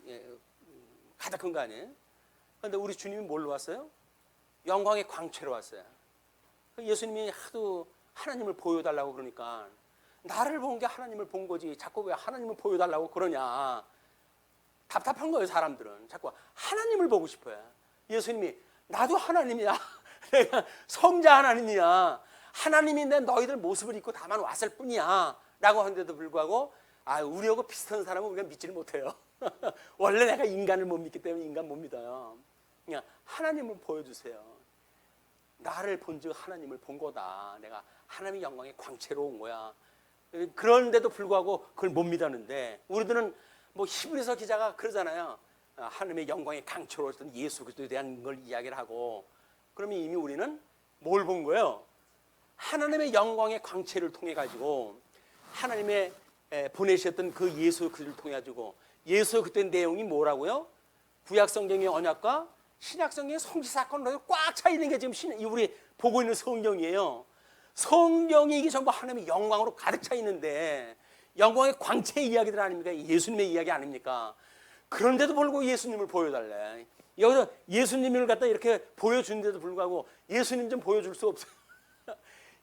가득한 거 아니에요? 그런데 우리 주님이 뭘로 왔어요? 영광의 광채로 왔어요. 예수님이 하도 하나님을 보여달라고 그러니까 나를 본 게 하나님을 본 거지 자꾸 왜 하나님을 보여달라고 그러냐. 답답한 거예요. 사람들은 자꾸 하나님을 보고 싶어요. 예수님이 나도 하나님이야. 내가 성자 하나님이야. 하나님인데 너희들 모습을 입고 다만 왔을 뿐이야 라고 하는데도 불구하고 우리하고 비슷한 사람은 우리가 믿지를 못해요. 원래 내가 인간을 못 믿기 때문에 인간 못 믿어요. 그냥 하나님을 보여주세요. 나를 본즉 하나님을 본 거다. 내가 하나님의 영광의 광채로 온 거야. 그런데도 불구하고 그걸 못 믿었는데 우리들은 뭐 히브리서 기자가 그러잖아요. 하나님의 영광의 강초로 어떤 예수 그리스도에 대한 걸 이야기를 하고 그러면 이미 우리는 뭘 본 거예요? 하나님의 영광의 광채를 통해 가지고 하나님의 보내셨던 그 예수 그리스도를 통해 가지고 예수 그때 내용이 뭐라고요? 구약 성경의 언약과 신약 성경의 성지 사건으로 꽉 차 있는 게 지금 우리 보고 있는 성경이에요. 성경이 이게 전부 하나님의 영광으로 가득 차 있는데 영광의 광채 이야기들 아닙니까? 예수님의 이야기 아닙니까? 그런데도 불구하고 예수님을 보여달래. 여기서 예수님을 갖다 이렇게 보여주는데도 불구하고 예수님 좀 보여줄 수 없어요.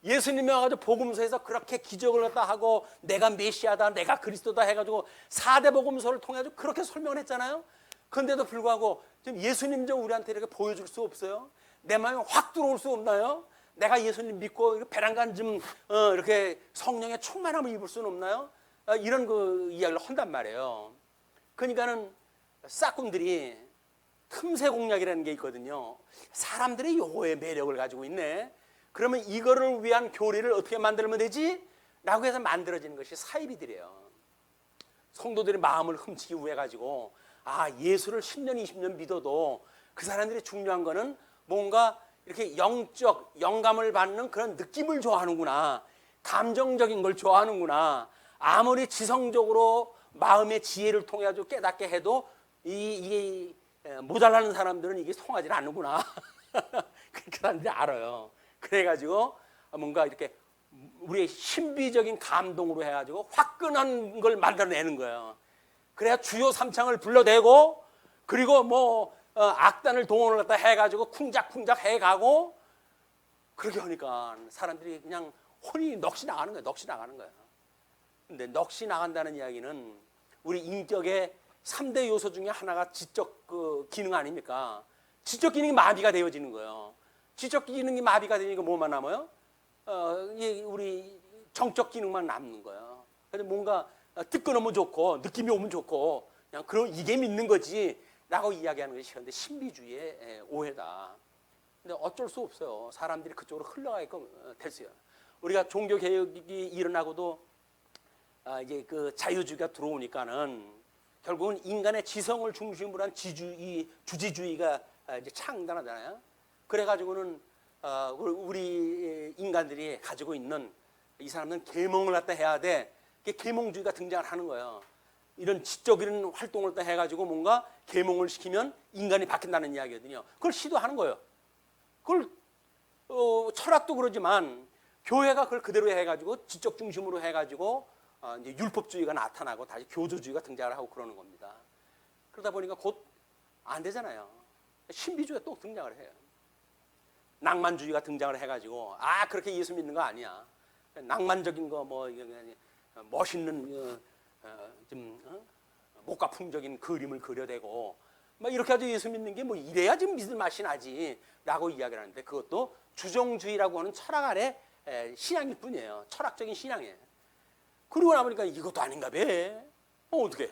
예수님이 와가지고 복음서에서 그렇게 기적을 갖다 하고 내가 메시아다 내가 그리스도다 해가지고 4대 복음서를 통해 가지고 그렇게 설명을 했잖아요. 그런데도 불구하고 좀 예수님 좀 우리한테 이렇게 보여줄 수 없어요? 내 마음에 확 들어올 수 없나요? 내가 예수님 믿고 배란간 좀 이렇게 성령의 충만함을 입을 수는 없나요? 이런 그 이야기를 한단 말이에요. 그러니까는 싹군들이 틈새 공략이라는 게 있거든요. 사람들이 요거의 매력을 가지고 있네. 그러면 이거를 위한 교리를 어떻게 만들면 되지? 라고 해서 만들어지는 것이 사이비들이에요. 성도들의 마음을 훔치기 위해 가지고 예수를 10년 20년 믿어도 그 사람들이 중요한 거는 뭔가 이렇게 영적 영감을 받는 그런 느낌을 좋아하는구나. 감정적인 걸 좋아하는구나. 아무리 지성적으로 마음의 지혜를 통해 가지고 깨닫게 해도 이게 모자라는 사람들은 이게 통하지 않는구나. 그 사람들이 알아요. 그래가지고 뭔가 이렇게 우리의 신비적인 감동으로 해가지고 화끈한 걸 만들어내는 거예요. 그래야 주요 삼창을 불러대고 그리고 뭐 악단을 동원을 갖다 해가지고 쿵작쿵작 해가고 그렇게 하니까 사람들이 그냥 혼이 넋이 나가는 거예요. 넋이 나가는 거예요. 근데 넋이 나간다는 이야기는 우리 인격의 3대 요소 중에 하나가 지적 그 기능 아닙니까? 지적 기능이 마비가 되어지는 거예요. 지적 기능이 마비가 되니까 뭐만 남아요? 우리 정적 기능만 남는 거예요. 그래서 뭔가 뜨끈하면 좋고 느낌이 오면 좋고 그냥 그럼 이게 믿는 거지 라고 이야기하는 것이 현대 신비주의의 오해다. 근데 어쩔 수 없어요. 사람들이 그쪽으로 흘러가게끔 됐어요. 우리가 종교 개혁이 일어나고도 이제 그 자유주의가 들어오니까는 결국은 인간의 지성을 중심으로 한 주지주의가 이제 창단하잖아요. 그래가지고는 우리 인간들이 가지고 있는 이 사람은 계몽을 갖다 해야 돼. 계몽주의가 등장을 하는 거예요. 이런 지적인 활동을 해가지고 뭔가 계몽을 시키면 인간이 바뀐다는 이야기거든요. 그걸 시도하는 거예요. 그걸 철학도 그러지만 교회가 그걸 그대로 해가지고 지적 중심으로 해가지고 이제 율법주의가 나타나고 다시 교조주의가 등장을 하고 그러는 겁니다. 그러다 보니까 곧 안 되잖아요. 신비주의가 또 등장을 해요. 낭만주의가 등장을 해가지고 그렇게 예수 믿는 거 아니야. 낭만적인 거 뭐 멋있는 좀 목가풍적인 그림을 그려대고 막 이렇게 해서 예수 믿는 게 뭐 이래야 좀 믿을 맛이 나지라고 이야기를 하는데 그것도 주종주의라고 하는 철학 아래 신앙일 뿐이에요. 철학적인 신앙이에요. 그러고 나보니까 이것도 아닌가 봐. 어떻게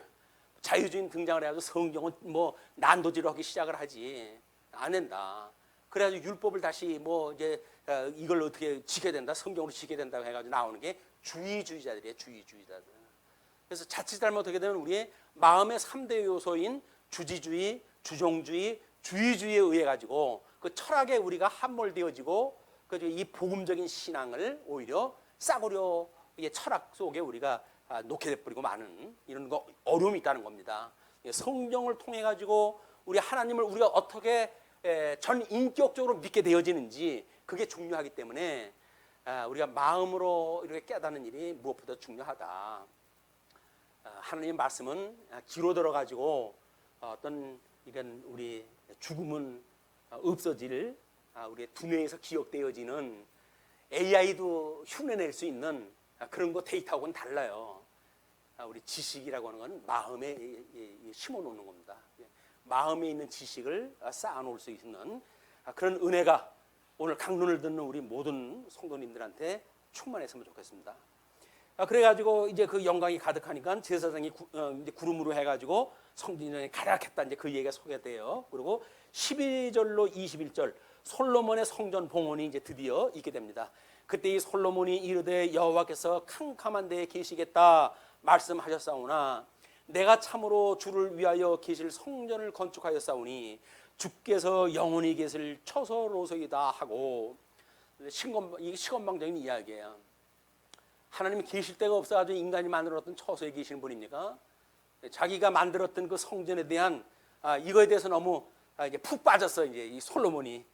자유주의 등장을 해가지고 성경은 뭐 난도질을 하기 시작을 하지 안 된다. 그래가지고 율법을 다시 뭐 이제 이걸 어떻게 지켜야 된다, 성경으로 지켜야 된다고 해가지고 나오는 게 주의주의자들이에요. 주의주의자들. 그래서 자칫 잘못하게 되면 우리의 마음의 3대 요소인 주지주의, 주종주의, 주의주의에 의해 가지고 그 철학에 우리가 함몰되어지고 이 복음적인 신앙을 오히려 싸구려 철학 속에 우리가 놓게 돼버리고 마는 이런 거 어려움이 있다는 겁니다. 성경을 통해 가지고 우리 하나님을 우리가 어떻게 전 인격적으로 믿게 되어지는지 그게 중요하기 때문에 우리가 마음으로 이렇게 깨닫는 일이 무엇보다 중요하다. 하나님의 말씀은 귀로 들어가지고 어떤 이런 우리 죽음은 없어질 우리의 두뇌에서 기억되어지는 AI도 흉내낼 수 있는 그런 거 데이터하고는 달라요. 우리 지식이라고 하는 건 마음에 심어놓는 겁니다. 마음에 있는 지식을 쌓아놓을 수 있는 그런 은혜가 오늘 강론을 듣는 우리 모든 성도님들한테 충만했으면 좋겠습니다. 그래가지고 이제 그 영광이 가득하니까 제사장이 이제 구름으로 해가지고 성전이 가득했다, 이제 그 얘기가 소개돼요. 그리고 12절로 21절 솔로몬의 성전 봉헌이 이제 드디어 있게 됩니다. 그때 이 솔로몬이 이르되 여호와께서 캄캄한 데에 계시겠다 말씀하셨사오나 내가 참으로 주를 위하여 계실 성전을 건축하였사오니 주께서 영원히 계실 처소로소이다 하고, 이게 시건방적인 이야기예요. 하나님이 계실 데가 없어가지고 인간이 만들었던 처소에 계시는 분입니까? 자기가 만들었던 그 성전에 대한 이거에 대해서 너무 이제 푹 빠졌어, 이제 이 솔로몬이.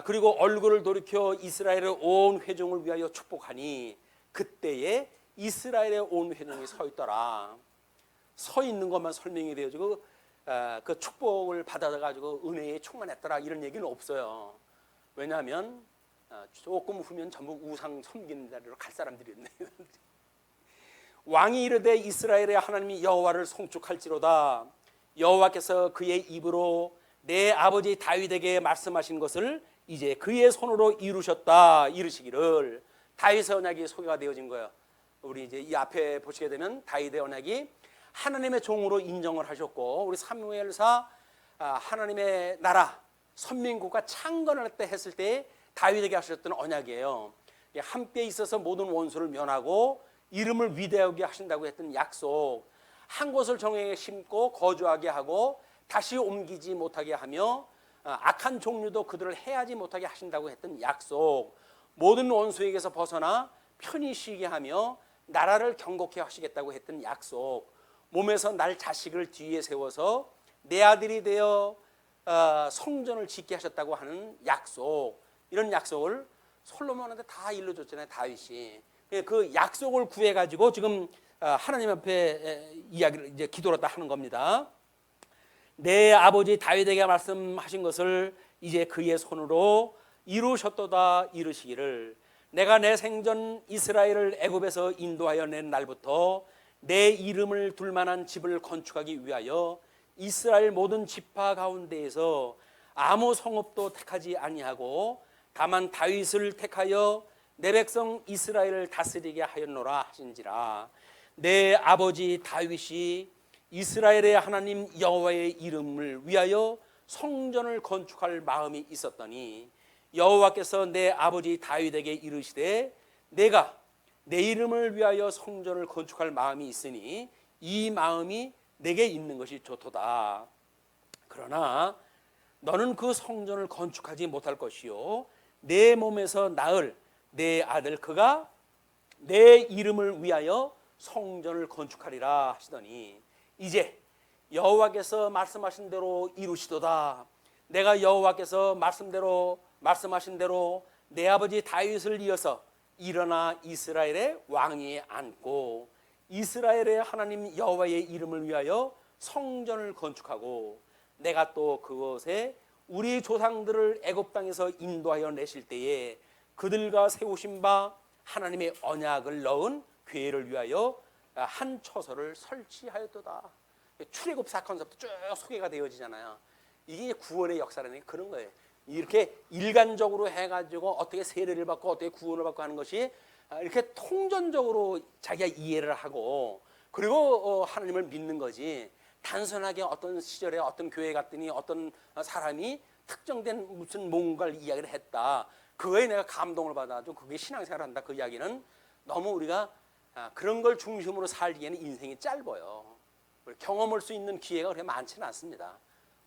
그리고 얼굴을 돌이켜 이스라엘의 온 회중을 위하여 축복하니 그때에 이스라엘의 온 회중이 서 있더라. 서 있는 것만 설명이 되어지고 그 축복을 받아가지고 은혜에 충만했더라 이런 얘기는 없어요. 왜냐하면 조금 후면 전부 우상 섬기는 자리로 갈 사람들이었네. 왕이 이르되 이스라엘의 하나님이 여호와를 송축할지로다. 여호와께서 그의 입으로 내 아버지 다윗에게 말씀하신 것을 이제 그의 손으로 이루셨다 이르시기를. 다윗의 언약이 소개가 되어진 거예요. 우리 이제 이 앞에 보시게 되면 다윗의 언약이 하나님의 종으로 인정을 하셨고, 우리 사무엘사 하나님의 나라 선민국가 창건할 때 했을 때 다윗에게 하셨던 언약이에요. 함께 있어서 모든 원수를 면하고 이름을 위대하게 하신다고 했던 약속, 한 곳을 정해 심고 거주하게 하고 다시 옮기지 못하게 하며 악한 종류도 그들을 해하지 못하게 하신다고 했던 약속, 모든 원수에게서 벗어나 편히 쉬게 하며 나라를 경고케 하시겠다고 했던 약속, 몸에서 날 자식을 뒤에 세워서 내 아들이 되어 성전을 짓게 하셨다고 하는 약속, 이런 약속을 솔로몬한테 다 일러줬잖아요, 다윗이. 그 약속을 구해가지고 지금 하나님 앞에 이야기를 이제 기도를 다 하는 겁니다. 내 아버지 다윗에게 말씀하신 것을 이제 그의 손으로 이루셨도다 이르시기를. 내가 내 생전 이스라엘을 애굽에서 인도하여 낸 날부터 내 이름을 둘 만한 집을 건축하기 위하여 이스라엘 모든 지파 가운데에서 아무 성읍도 택하지 아니하고 다만 다윗을 택하여 내 백성 이스라엘을 다스리게 하였노라 하신지라. 내 아버지 다윗이 이스라엘의 하나님 여호와의 이름을 위하여 성전을 건축할 마음이 있었더니 여호와께서 내 아버지 다윗에게 이르시되 내가 내 이름을 위하여 성전을 건축할 마음이 있으니 이 마음이 내게 있는 것이 좋도다. 그러나 너는 그 성전을 건축하지 못할 것이요 내 몸에서 낳을 내 아들 그가 내 이름을 위하여 성전을 건축하리라 하시더니 이제 여호와께서 말씀하신 대로 이루시도다. 내가 여호와께서 말씀하신 대로 내 아버지 다윗을 이어서 일어나 이스라엘의 왕위에 앉고 이스라엘의 하나님 여호와의 이름을 위하여 성전을 건축하고 내가 또 그곳에 우리 조상들을 애굽 땅에서 인도하여 내실 때에 그들과 세우신 바 하나님의 언약을 넣은 궤를 위하여 한 처소를 설치하였도다. 출애굽 사건서부터 쭉 소개가 되어지잖아요. 이게 구원의 역사라는 게 그런 거예요. 이렇게 일관적으로 해가지고 어떻게 세례를 받고 어떻게 구원을 받고 하는 것이 이렇게 통전적으로 자기가 이해를 하고 그리고 하나님을 믿는 거지, 단순하게 어떤 시절에 어떤 교회 갔더니 어떤 사람이 특정된 무슨 뭔가를 이야기를 했다, 그거에 내가 감동을 받아도 그게 신앙생활을 한다, 그 이야기는 너무 우리가 그런 걸 중심으로 살기에는 인생이 짧아요. 경험할 수 있는 기회가 그렇게 많지는 않습니다.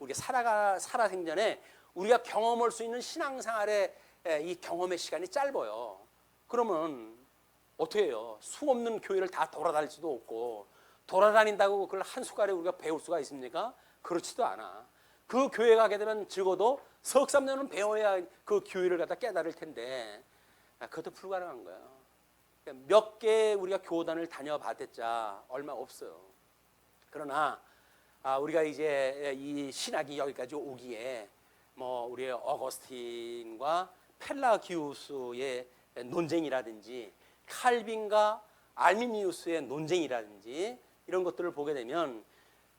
우리가 살아생전에 우리가 경험할 수 있는 신앙생활의 이 경험의 시간이 짧아요. 그러면 어떻게 해요? 수 없는 교회를 다 돌아다닐 수도 없고, 돌아다닌다고 그걸 한 수가래 우리가 배울 수가 있습니까? 그렇지도 않아. 그 교회 가게 되면 적어도 석 3년은 배워야 그 교회를 갖다 깨달을 텐데, 그것도 불가능한 거예요. 몇 개 우리가 교단을 다녀봤자 얼마 없어요. 그러나 우리가 이제 이 신학이 여기까지 오기에 뭐 우리의 어거스틴과 펠라기우스의 논쟁이라든지 칼빈과 알미니우스의 논쟁이라든지 이런 것들을 보게 되면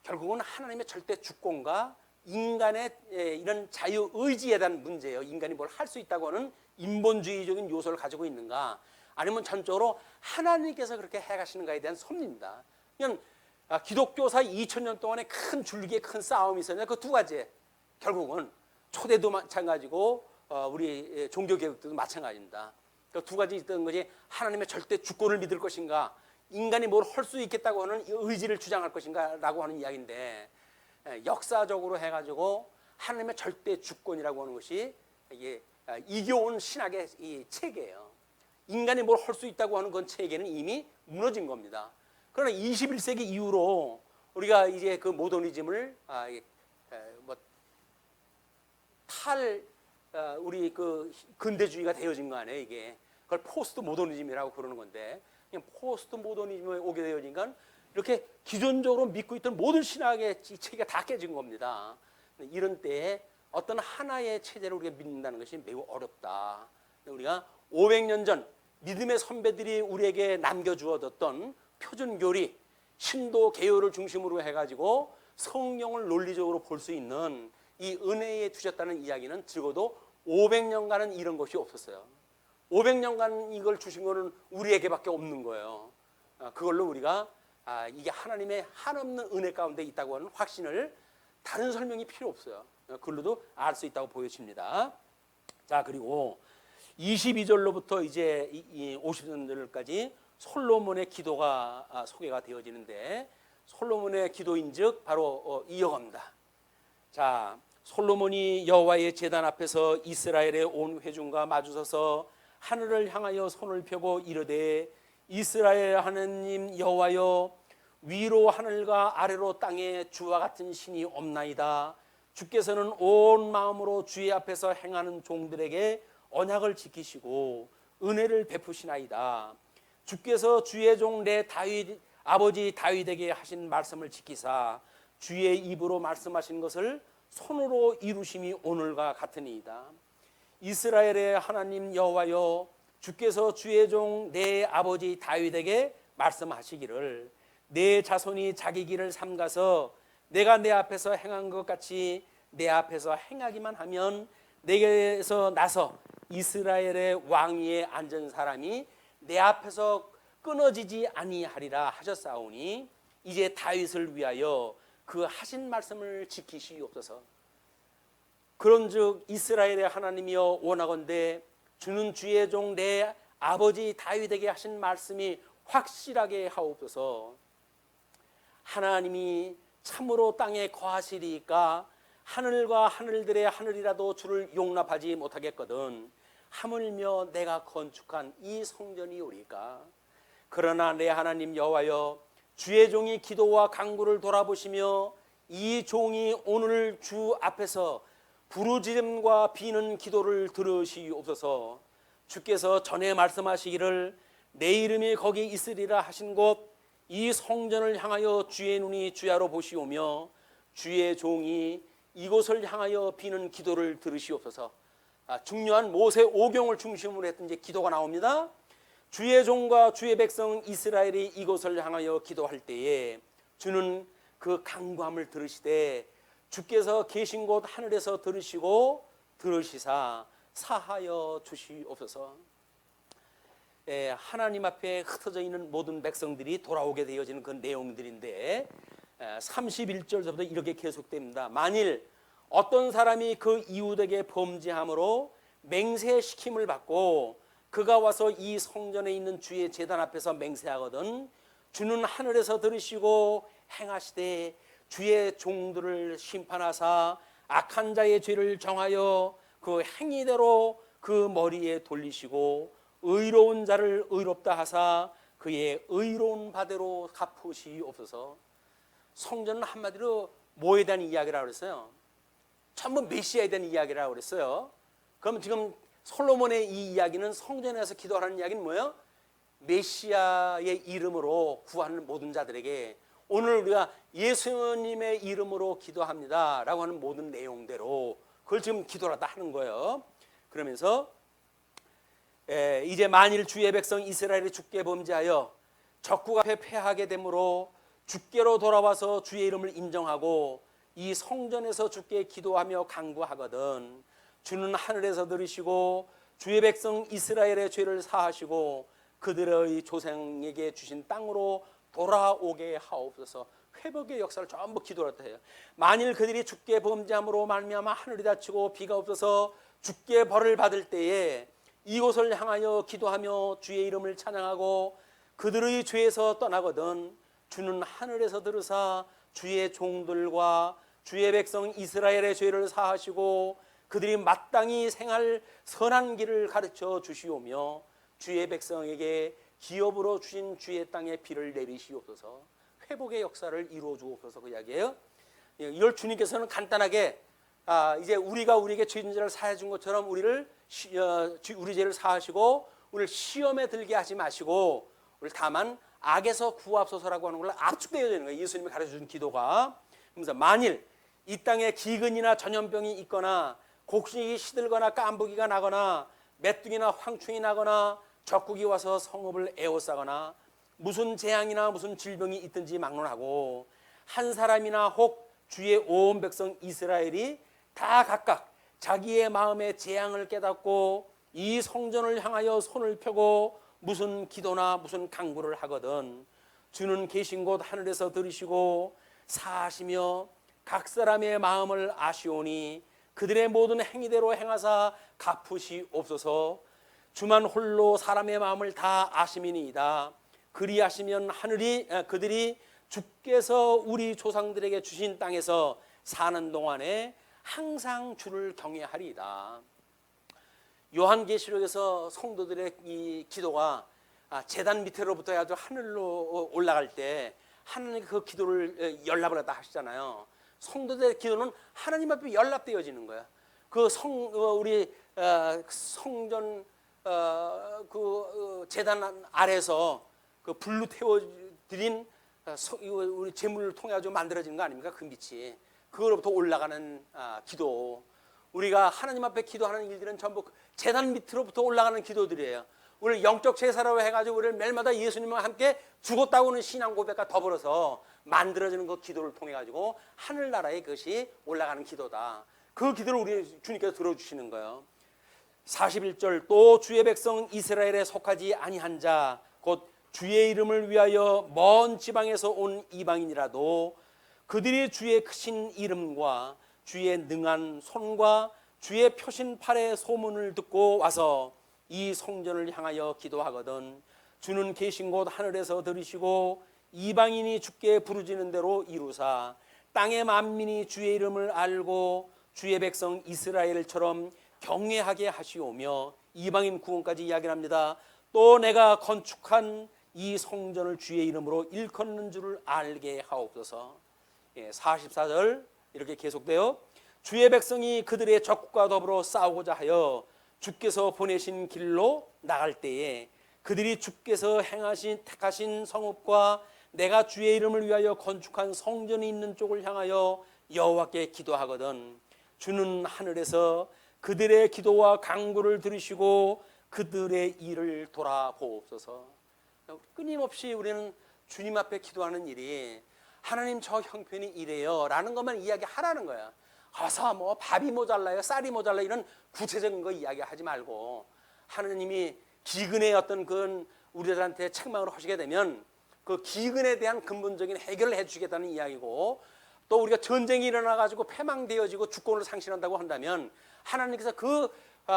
결국은 하나님의 절대 주권과 인간의 이런 자유의지에 대한 문제예요. 인간이 뭘 할 수 있다고 하는 인본주의적인 요소를 가지고 있는가, 아니면 전적으로 하나님께서 그렇게 해가시는가에 대한 섭리입니다. 그냥 기독교사 2000년 동안에 큰 줄기에 큰 싸움이 있었는데 그 두 가지, 결국은 초대도 마찬가지고 우리 종교개혁도 마찬가지입니다. 그 두 가지 있던 것이 하나님의 절대 주권을 믿을 것인가, 인간이 뭘 할 수 있겠다고 하는 의지를 주장할 것인가 라고 하는 이야기인데, 역사적으로 해가지고 하나님의 절대 주권이라고 하는 것이 이게 이겨온 신학의 이 체계예요. 인간이 뭘 할 수 있다고 하는 그런 체계는 이미 무너진 겁니다. 그러나 21세기 이후로 우리가 이제 그 모더니즘을 우리 그 근대주의가 되어진 거 아니에요. 이게 그걸 포스트 모더니즘이라고 그러는 건데, 그냥 포스트 모더니즘에 오게 되어지니까 이렇게 기존적으로 믿고 있던 모든 신학의 체계가 다 깨진 겁니다. 이런 때에 어떤 하나의 체제를 우리가 믿는다는 것이 매우 어렵다. 우리가 500년 전 믿음의 선배들이 우리에게 남겨주었던 표준교리, 신도 개요를 중심으로 해가지고 성경을 논리적으로 볼 수 있는 이 은혜에 주셨다는 이야기는 적어도 500년간은 이런 것이 없었어요. 500년간 이걸 주신 거는 우리에게밖에 없는 거예요. 그걸로 우리가 이게 하나님의 한없는 은혜 가운데 있다고 하는 확신을, 다른 설명이 필요 없어요. 그걸로도 알 수 있다고 보여집니다. 자, 그리고 22절로부터 이제 50절까지 솔로몬의 기도가 소개가 되어지는데, 솔로몬의 기도인즉 바로 이어갑니다. 자, 솔로몬이 여호와의 제단 앞에서 이스라엘의 온 회중과 마주서서 하늘을 향하여 손을 펴고 이르되, 이스라엘 하나님 여호와여, 위로 하늘과 아래로 땅에 주와 같은 신이 없나이다. 주께서는 온 마음으로 주의 앞에서 행하는 종들에게 언약을 지키시고 은혜를 베푸시나이다. 주께서 주의 종 내 다윗 아버지 다윗에게 하신 말씀을 지키사 주의 입으로 말씀하신 것을 손으로 이루심이 오늘과 같으니이다. 이스라엘의 하나님 여호와여, 주께서 주의 종 내 아버지 다윗에게 말씀하시기를, 내 자손이 자기 길을 삼가서 내가 내 앞에서 행한 것 같이 내 앞에서 행하기만 하면 내게서 나서 이스라엘의 왕위에 앉은 사람이 내 앞에서 끊어지지 아니하리라 하셨사오니, 이제 다윗을 위하여 그 하신 말씀을 지키시옵소서. 그런즉 이스라엘의 하나님이여, 원하건대 주는 주의 종 내 아버지 다윗에게 하신 말씀이 확실하게 하옵소서. 하나님이 참으로 땅에 거하시리까 하늘과 하늘들의 하늘이라도 주를 용납하지 못하겠거든 하물며 내가 건축한 이 성전이오리까. 그러나 내 하나님 여호와여, 주의 종이 기도와 간구를 돌아보시며 이 종이 오늘 주 앞에서 부르짖음과 비는 기도를 들으시옵소서. 주께서 전에 말씀하시기를 내 이름이 거기 있으리라 하신 곳 이 성전을 향하여 주의 눈이 주야로 보시오며 주의 종이 이곳을 향하여 비는 기도를 들으시옵소서. 중요한 모세 오경을 중심으로 했던 이제 기도가 나옵니다. 주의 종과 주의 백성 이스라엘이 이곳을 향하여 기도할 때에 주는 그 간구함을 들으시되, 주께서 계신 곳 하늘에서 들으시고 들으시사 사하여 주시옵소서. 하나님 앞에 흩어져 있는 모든 백성들이 돌아오게 되어지는 그 내용들인데, 31절부터 이렇게 계속됩니다. 만일 어떤 사람이 그 이웃에게 범죄함으로 맹세시킴을 받고 그가 와서 이 성전에 있는 주의 제단 앞에서 맹세하거든 주는 하늘에서 들으시고 행하시되 주의 종들을 심판하사 악한 자의 죄를 정하여 그 행위대로 그 머리에 돌리시고 의로운 자를 의롭다 하사 그의 의로운 바대로 갚으시옵소서. 성전은 한마디로 뭐에 대한 이야기라고 그랬어요? 전부 메시아에 대한 이야기라고 그랬어요. 그럼 지금 솔로몬의 이 이야기는 성전에서 기도하라는 이야기는 뭐예요? 메시아의 이름으로 구하는 모든 자들에게 오늘 우리가 예수님의 이름으로 기도합니다 라고 하는 모든 내용대로 그걸 지금 기도하다 하는 거예요. 그러면서 이제 만일 주의 백성 이스라엘이 주께 범죄하여 적국 앞에 패하게 되므로 주께로 돌아와서 주의 이름을 인정하고 이 성전에서 주께 기도하며 간구하거든 주는 하늘에서 들으시고 주의 백성 이스라엘의 죄를 사하시고 그들의 조상에게 주신 땅으로 돌아오게 하옵소서. 회복의 역사를 전부 기도했다 해요. 만일 그들이 주께 범죄함으로 말미암아 하늘이 닫히고 비가 없어서 주께 벌을 받을 때에 이곳을 향하여 기도하며 주의 이름을 찬양하고 그들의 죄에서 떠나거든 주는 하늘에서 들으사 주의 종들과 주의 백성 이스라엘의 죄를 사하시고 그들이 마땅히 생할 선한 길을 가르쳐 주시오며 주의 백성에게 기업으로 주신 주의 땅에 비를 내리시옵소서. 회복의 역사를 이루어 주옵소서 그 이야기예요. 이걸 주님께서는 간단하게 이제 우리가 우리에게 죄인들을 사해 준 것처럼 우리 죄를 사하시고 우리를 시험에 들게 하지 마시고 우리 다만 악에서 구하옵소서라고 하는 걸 압축되어야 되는 거예요. 예수님이 가르쳐 준 기도가. 그래서 만일 이 땅에 기근이나 전염병이 있거나 곡식이 시들거나 깐부기가 나거나 메뚜기나 황충이 나거나 적국이 와서 성읍을 에워싸거나 무슨 재앙이나 무슨 질병이 있든지 막론하고 한 사람이나 혹 주의 온 백성 이스라엘이 다 각각 자기의 마음의 재앙을 깨닫고 이 성전을 향하여 손을 펴고 무슨 기도나 무슨 간구를 하거든 주는 계신 곳 하늘에서 들으시고 사하시며 각 사람의 마음을 아시오니 그들의 모든 행위대로 행하사 갚으시옵소서. 주만 홀로 사람의 마음을 다 아심이니이다. 그리하시면 그들이 주께서 우리 조상들에게 주신 땅에서 사는 동안에 항상 주를 경외하리이다. 요한계시록에서 성도들의 이 기도가 제단 밑으로부터 아주 하늘로 올라갈 때 하나님 그 기도를 연락을 갖다 하시잖아요. 성도들의 기도는 하나님 앞에 연락되어지는 거야. 우리 성전 제단 아래서 그 불로 태워드린 우리 제물을 통해 가지고 만들어진 거 아닙니까? 그 빛이 그거로부터 올라가는 기도. 우리가 하나님 앞에 기도하는 일들은 전부 제단 밑으로부터 올라가는 기도들이에요. 우리 영적 제사라고 해가지고 우리를 매일마다 예수님과 함께 죽었다고는 신앙 고백과 더불어서 만들어지는 그 기도를 통해 가지고 하늘나라의 것이 올라가는 기도다. 그 기도를 우리 주님께서 들어주시는 거예요. 41절 또 주의 백성 이스라엘에 속하지 아니한 자 곧 주의 이름을 위하여 먼 지방에서 온 이방인이라도 그들이 주의 크신 이름과 주의 능한 손과 주의 표신 팔의 소문을 듣고 와서 이 성전을 향하여 기도하거든 주는 계신 곳 하늘에서 들으시고 이방인이 주께 부르짖는 대로 이루사 땅의 만민이 주의 이름을 알고 주의 백성 이스라엘처럼 경외하게 하시오며 이방인 구원까지 이야기합니다. 또 내가 건축한 이 성전을 주의 이름으로 일컫는 줄을 알게 하옵소서. 44절 이렇게 계속돼요. 주의 백성이 그들의 적국과 더불어 싸우고자 하여 주께서 보내신 길로 나갈 때에 그들이 주께서 택하신 성읍과 내가 주의 이름을 위하여 건축한 성전이 있는 쪽을 향하여 여호와께 기도하거든 주는 하늘에서 그들의 기도와 간구를 들으시고 그들의 일을 돌아보옵소서. 끊임없이 우리는 주님 앞에 기도하는 일이 하나님 저 형편이 이래요 라는 것만 이야기하라는 거야. 가서 뭐 밥이 모자라요 쌀이 모자라요 이런 구체적인 거 이야기하지 말고 하나님이 기근의 어떤 그런 우리들한테 책망을 하시게 되면 그 기근에 대한 근본적인 해결을 해주시겠다는 이야기고 또 우리가 전쟁이 일어나가지고 패망되어지고 주권을 상실한다고 한다면 하나님께서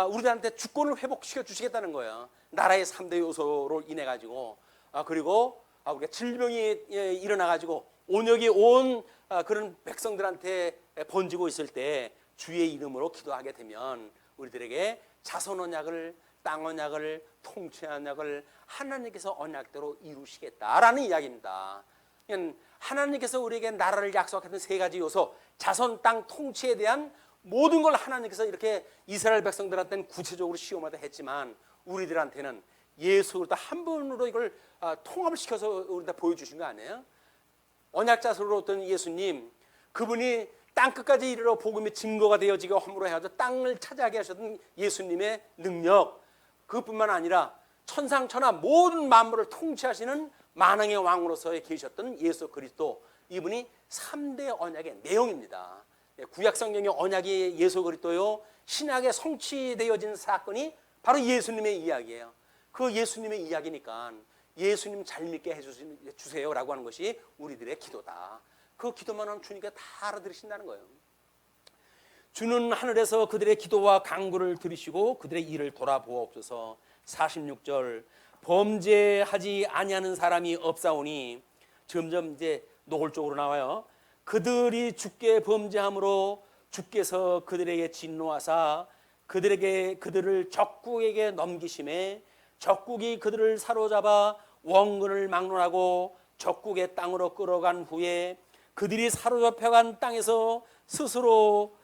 우리들한테 주권을 회복시켜 주시겠다는 거예요. 나라의 3대 요소로 인해 가지고 그리고 우리가 질병이 일어나 가지고 온역이 온 그런 백성들한테 번지고 있을 때 주의 이름으로 기도하게 되면 우리들에게 자손 언약을 땅 언약을 통치 언약을 하나님께서 언약대로 이루시겠다라는 이야기입니다. 하나님께서 우리에게 나라를 약속했던 세 가지 요소 자손 땅 통치에 대한 모든 걸 하나님께서 이렇게 이스라엘 백성들한테는 구체적으로 시험하다 했지만 우리들한테는 예수 그리스도 한 분으로 이걸 통합을 시켜서 우리한테 보여주신 거 아니에요? 언약자로서 어떤 예수님, 그분이 땅 끝까지 이르러 복음의 증거가 되어지게 허물어 해가지고 땅을 차지하게 하셨던 예수님의 능력, 그것뿐만 아니라 천상천하 모든 만물을 통치하시는 만왕의 왕으로서 계셨던 예수 그리스도, 이분이 3대 언약의 내용입니다. 구약 성경의 언약이 예수 그리스도요, 신약에 성취되어진 사건이 바로 예수님의 이야기예요. 그 예수님의 이야기니까 예수님 잘 믿게 해주세요라고 하는 것이 우리들의 기도다. 그 기도만 하면 주님께서 다 알아들으신다는 거예요. 주는 하늘에서 그들의 기도와 간구를 들으시고 그들의 일을 돌아보옵소서. 46절, 범죄하지 아니하는 사람이 없사오니, 점점 이제 노골적으로 나와요. 그들이 주께 범죄함으로 주께서 그들에게 진노하사 그들을 적국에게 넘기심에 적국이 그들을 사로잡아 원근을 막론하고 적국의 땅으로 끌어간 후에 그들이 사로잡혀간 땅에서 스스로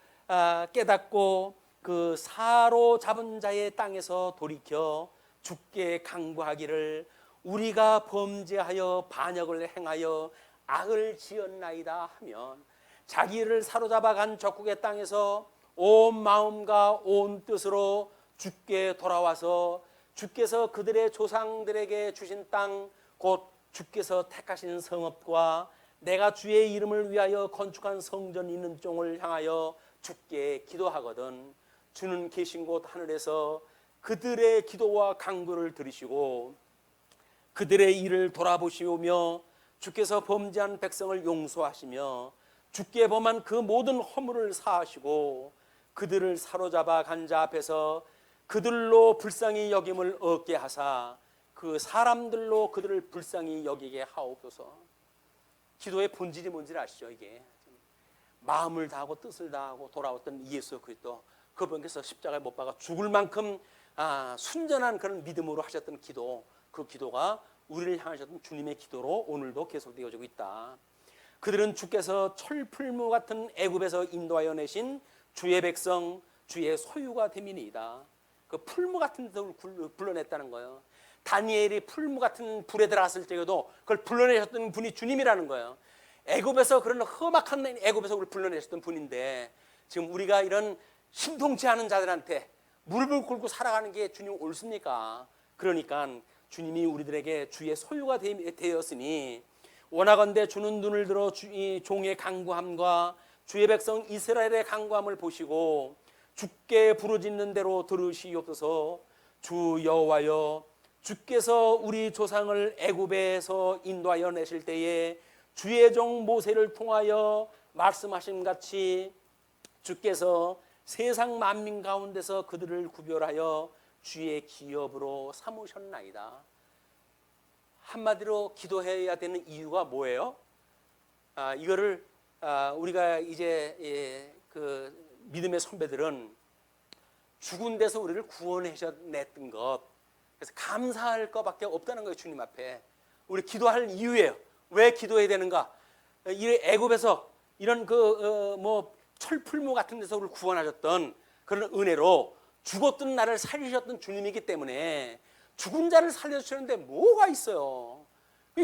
깨닫고 그 사로잡은 자의 땅에서 돌이켜 주께 간구하기를 우리가 범죄하여 반역을 행하여 악을 지었나이다 하면, 자기를 사로잡아 간 적국의 땅에서 온 마음과 온 뜻으로 주께 돌아와서 주께서 그들의 조상들에게 주신 땅, 곧 주께서 택하신 성읍과 내가 주의 이름을 위하여 건축한 성전 있는 쪽을 향하여 주께 기도하거든 주는 계신 곳 하늘에서 그들의 기도와 간구를 들으시고 그들의 일을 돌아보시오며 주께서 범죄한 백성을 용서하시며 주께 범한 그 모든 허물을 사하시고 그들을 사로잡아 간 자 앞에서 그들로 불쌍히 여김을 얻게 하사 그 사람들로 그들을 불쌍히 여기게 하옵소서. 기도의 본질이 뭔지 아시죠? 이게 마음을 다하고 뜻을 다하고 돌아왔던 예수 그리스도, 그분께서 십자가에 못 박아 죽을 만큼 순전한 그런 믿음으로 하셨던 기도, 그 기도가 우리를 향하셨던 주님의 기도로 오늘도 계속되어지고 있다. 그들은 주께서 철풀무 같은 애굽에서 인도하여 내신 주의 백성, 주의 소유가 됨이니이다. 그 풀무 같은 데를 불러냈다는 거예요. 다니엘이 풀무 같은 불에 들어갔을 때에도 그걸 불러내셨던 분이 주님이라는 거예요. 애굽에서, 그런 험악한 애굽에서 그걸 불러내셨던 분인데, 지금 우리가 이런 심통치 않은 자들한테 무릎을 꿇고 살아가는 게 주님 옳습니까? 그러니까 주님이 우리들에게 주의 소유가 되었으니 원하건대 주는 눈을 들어 종의 간구함과 주의 백성 이스라엘의 간구함을 보시고 주께 부르짖는 대로 들으시옵소서. 주 여호와여, 주께서 우리 조상을 애굽에서 인도하여 내실 때에 주의 종 모세를 통하여 말씀하신 같이 주께서 세상 만민 가운데서 그들을 구별하여 주의 기업으로 삼으셨나이다. 한마디로 기도해야 되는 이유가 뭐예요? 이거를 우리가 이제 그 믿음의 선배들은 죽은 데서 우리를 구원해냈던 것, 그래서 감사할 것밖에 없다는 거예요. 주님 앞에 우리 기도할 이유예요. 왜 기도해야 되는가? 이 애굽에서 이런 철풀무 같은 데서 우리를 구원하셨던 그런 은혜로 죽었던 나를 살리셨던 주님이기 때문에 죽은 자를 살려주시는데 뭐가 있어요?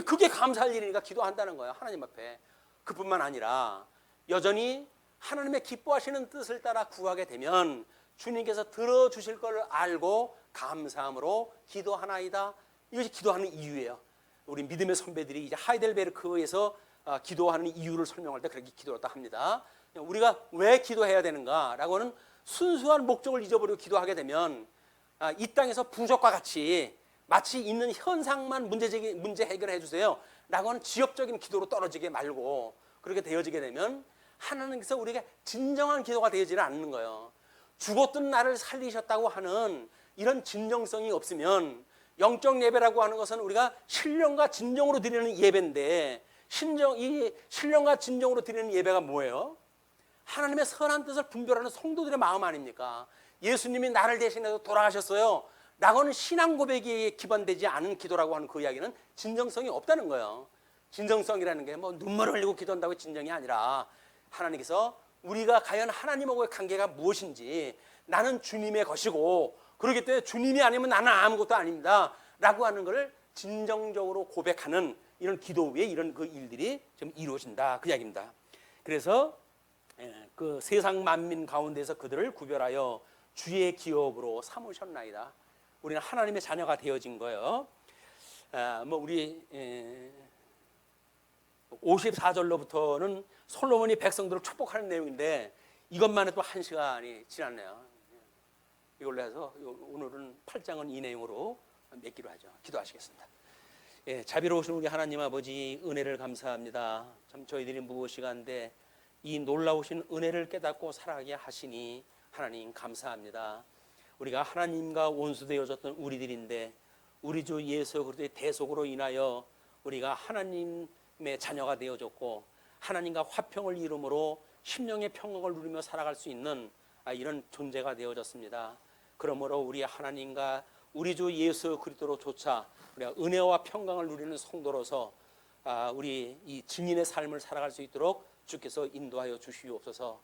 그게 감사할 일이니까 기도한다는 거예요. 하나님 앞에. 그뿐만 아니라 여전히 하나님의 기뻐하시는 뜻을 따라 구하게 되면 주님께서 들어주실 걸 알고 감사함으로 기도하나이다. 이것이 기도하는 이유예요. 우리 믿음의 선배들이 이제 하이델베르크에서 기도하는 이유를 설명할 때 그렇게 기도했다 합니다. 우리가 왜 기도해야 되는가라고는 순수한 목적을 잊어버리고 기도하게 되면 이 땅에서 부족과 같이 마치 있는 현상만 문제 해결해 주세요 라고 하는 지역적인 기도로 떨어지게 말고, 그렇게 되어지게 되면 하나님께서 우리에게 진정한 기도가 되어지지 않는 거예요. 죽었던 나를 살리셨다고 하는 이런 진정성이 없으면, 영적 예배라고 하는 것은 우리가 신령과 진정으로 드리는 예배인데, 이 신령과 진정으로 드리는 예배가 뭐예요? 하나님의 선한 뜻을 분별하는 성도들의 마음 아닙니까? 예수님이 나를 대신해서 돌아가셨어요 라고 하는 신앙 고백에 기반되지 않은 기도라고 하는 그 이야기는 진정성이 없다는 거예요. 진정성이라는 게 눈물을 흘리고 기도한다고 진정이 아니라, 하나님께서 우리가 과연 하나님하고의 관계가 무엇인지, 나는 주님의 것이고 그렇기 때문에 주님이 아니면 나는 아무것도 아닙니다 라고 하는 것을 진정적으로 고백하는 이런 기도 후에 이런 그 일들이 좀 이루어진다 그 이야기입니다. 그래서 그 세상 만민 가운데서 그들을 구별하여 주의 기업으로 삼으셨나이다. 우리는 하나님의 자녀가 되어진 거예요. 뭐 우리 54절로부터는 솔로몬이 백성들을 축복하는 내용인데 이것만 해도 1시간이 지났네요. 이걸로 해서 오늘은 8장은 이 내용으로 맺기로 하죠. 기도하시겠습니다. 자비로우신 우리 하나님 아버지, 은혜를 감사합니다. 참 저희들이 무엇이간데 이 놀라우신 은혜를 깨닫고 살아가게 하시니 하나님 감사합니다. 우리가 하나님과 원수되어졌던 우리들인데 우리 주 예수 그리스도의 대속으로 인하여 우리가 하나님의 자녀가 되어졌고 하나님과 화평을 이루므로 심령의 평강을 누리며 살아갈 수 있는 이런 존재가 되어졌습니다. 그러므로 우리 하나님과 우리 주 예수 그리스도로 조차 우리가 은혜와 평강을 누리는 성도로서 우리 이 증인의 삶을 살아갈 수 있도록 주께서 인도하여 주시옵소서.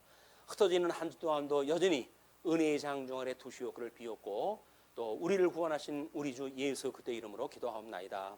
흩어지는 한 주 동안도 여전히 은혜의 장중 아래 두시오 그를 비웠고 또 우리를 구원하신 우리 주 예수 그리스도의 이름으로 기도하옵나이다.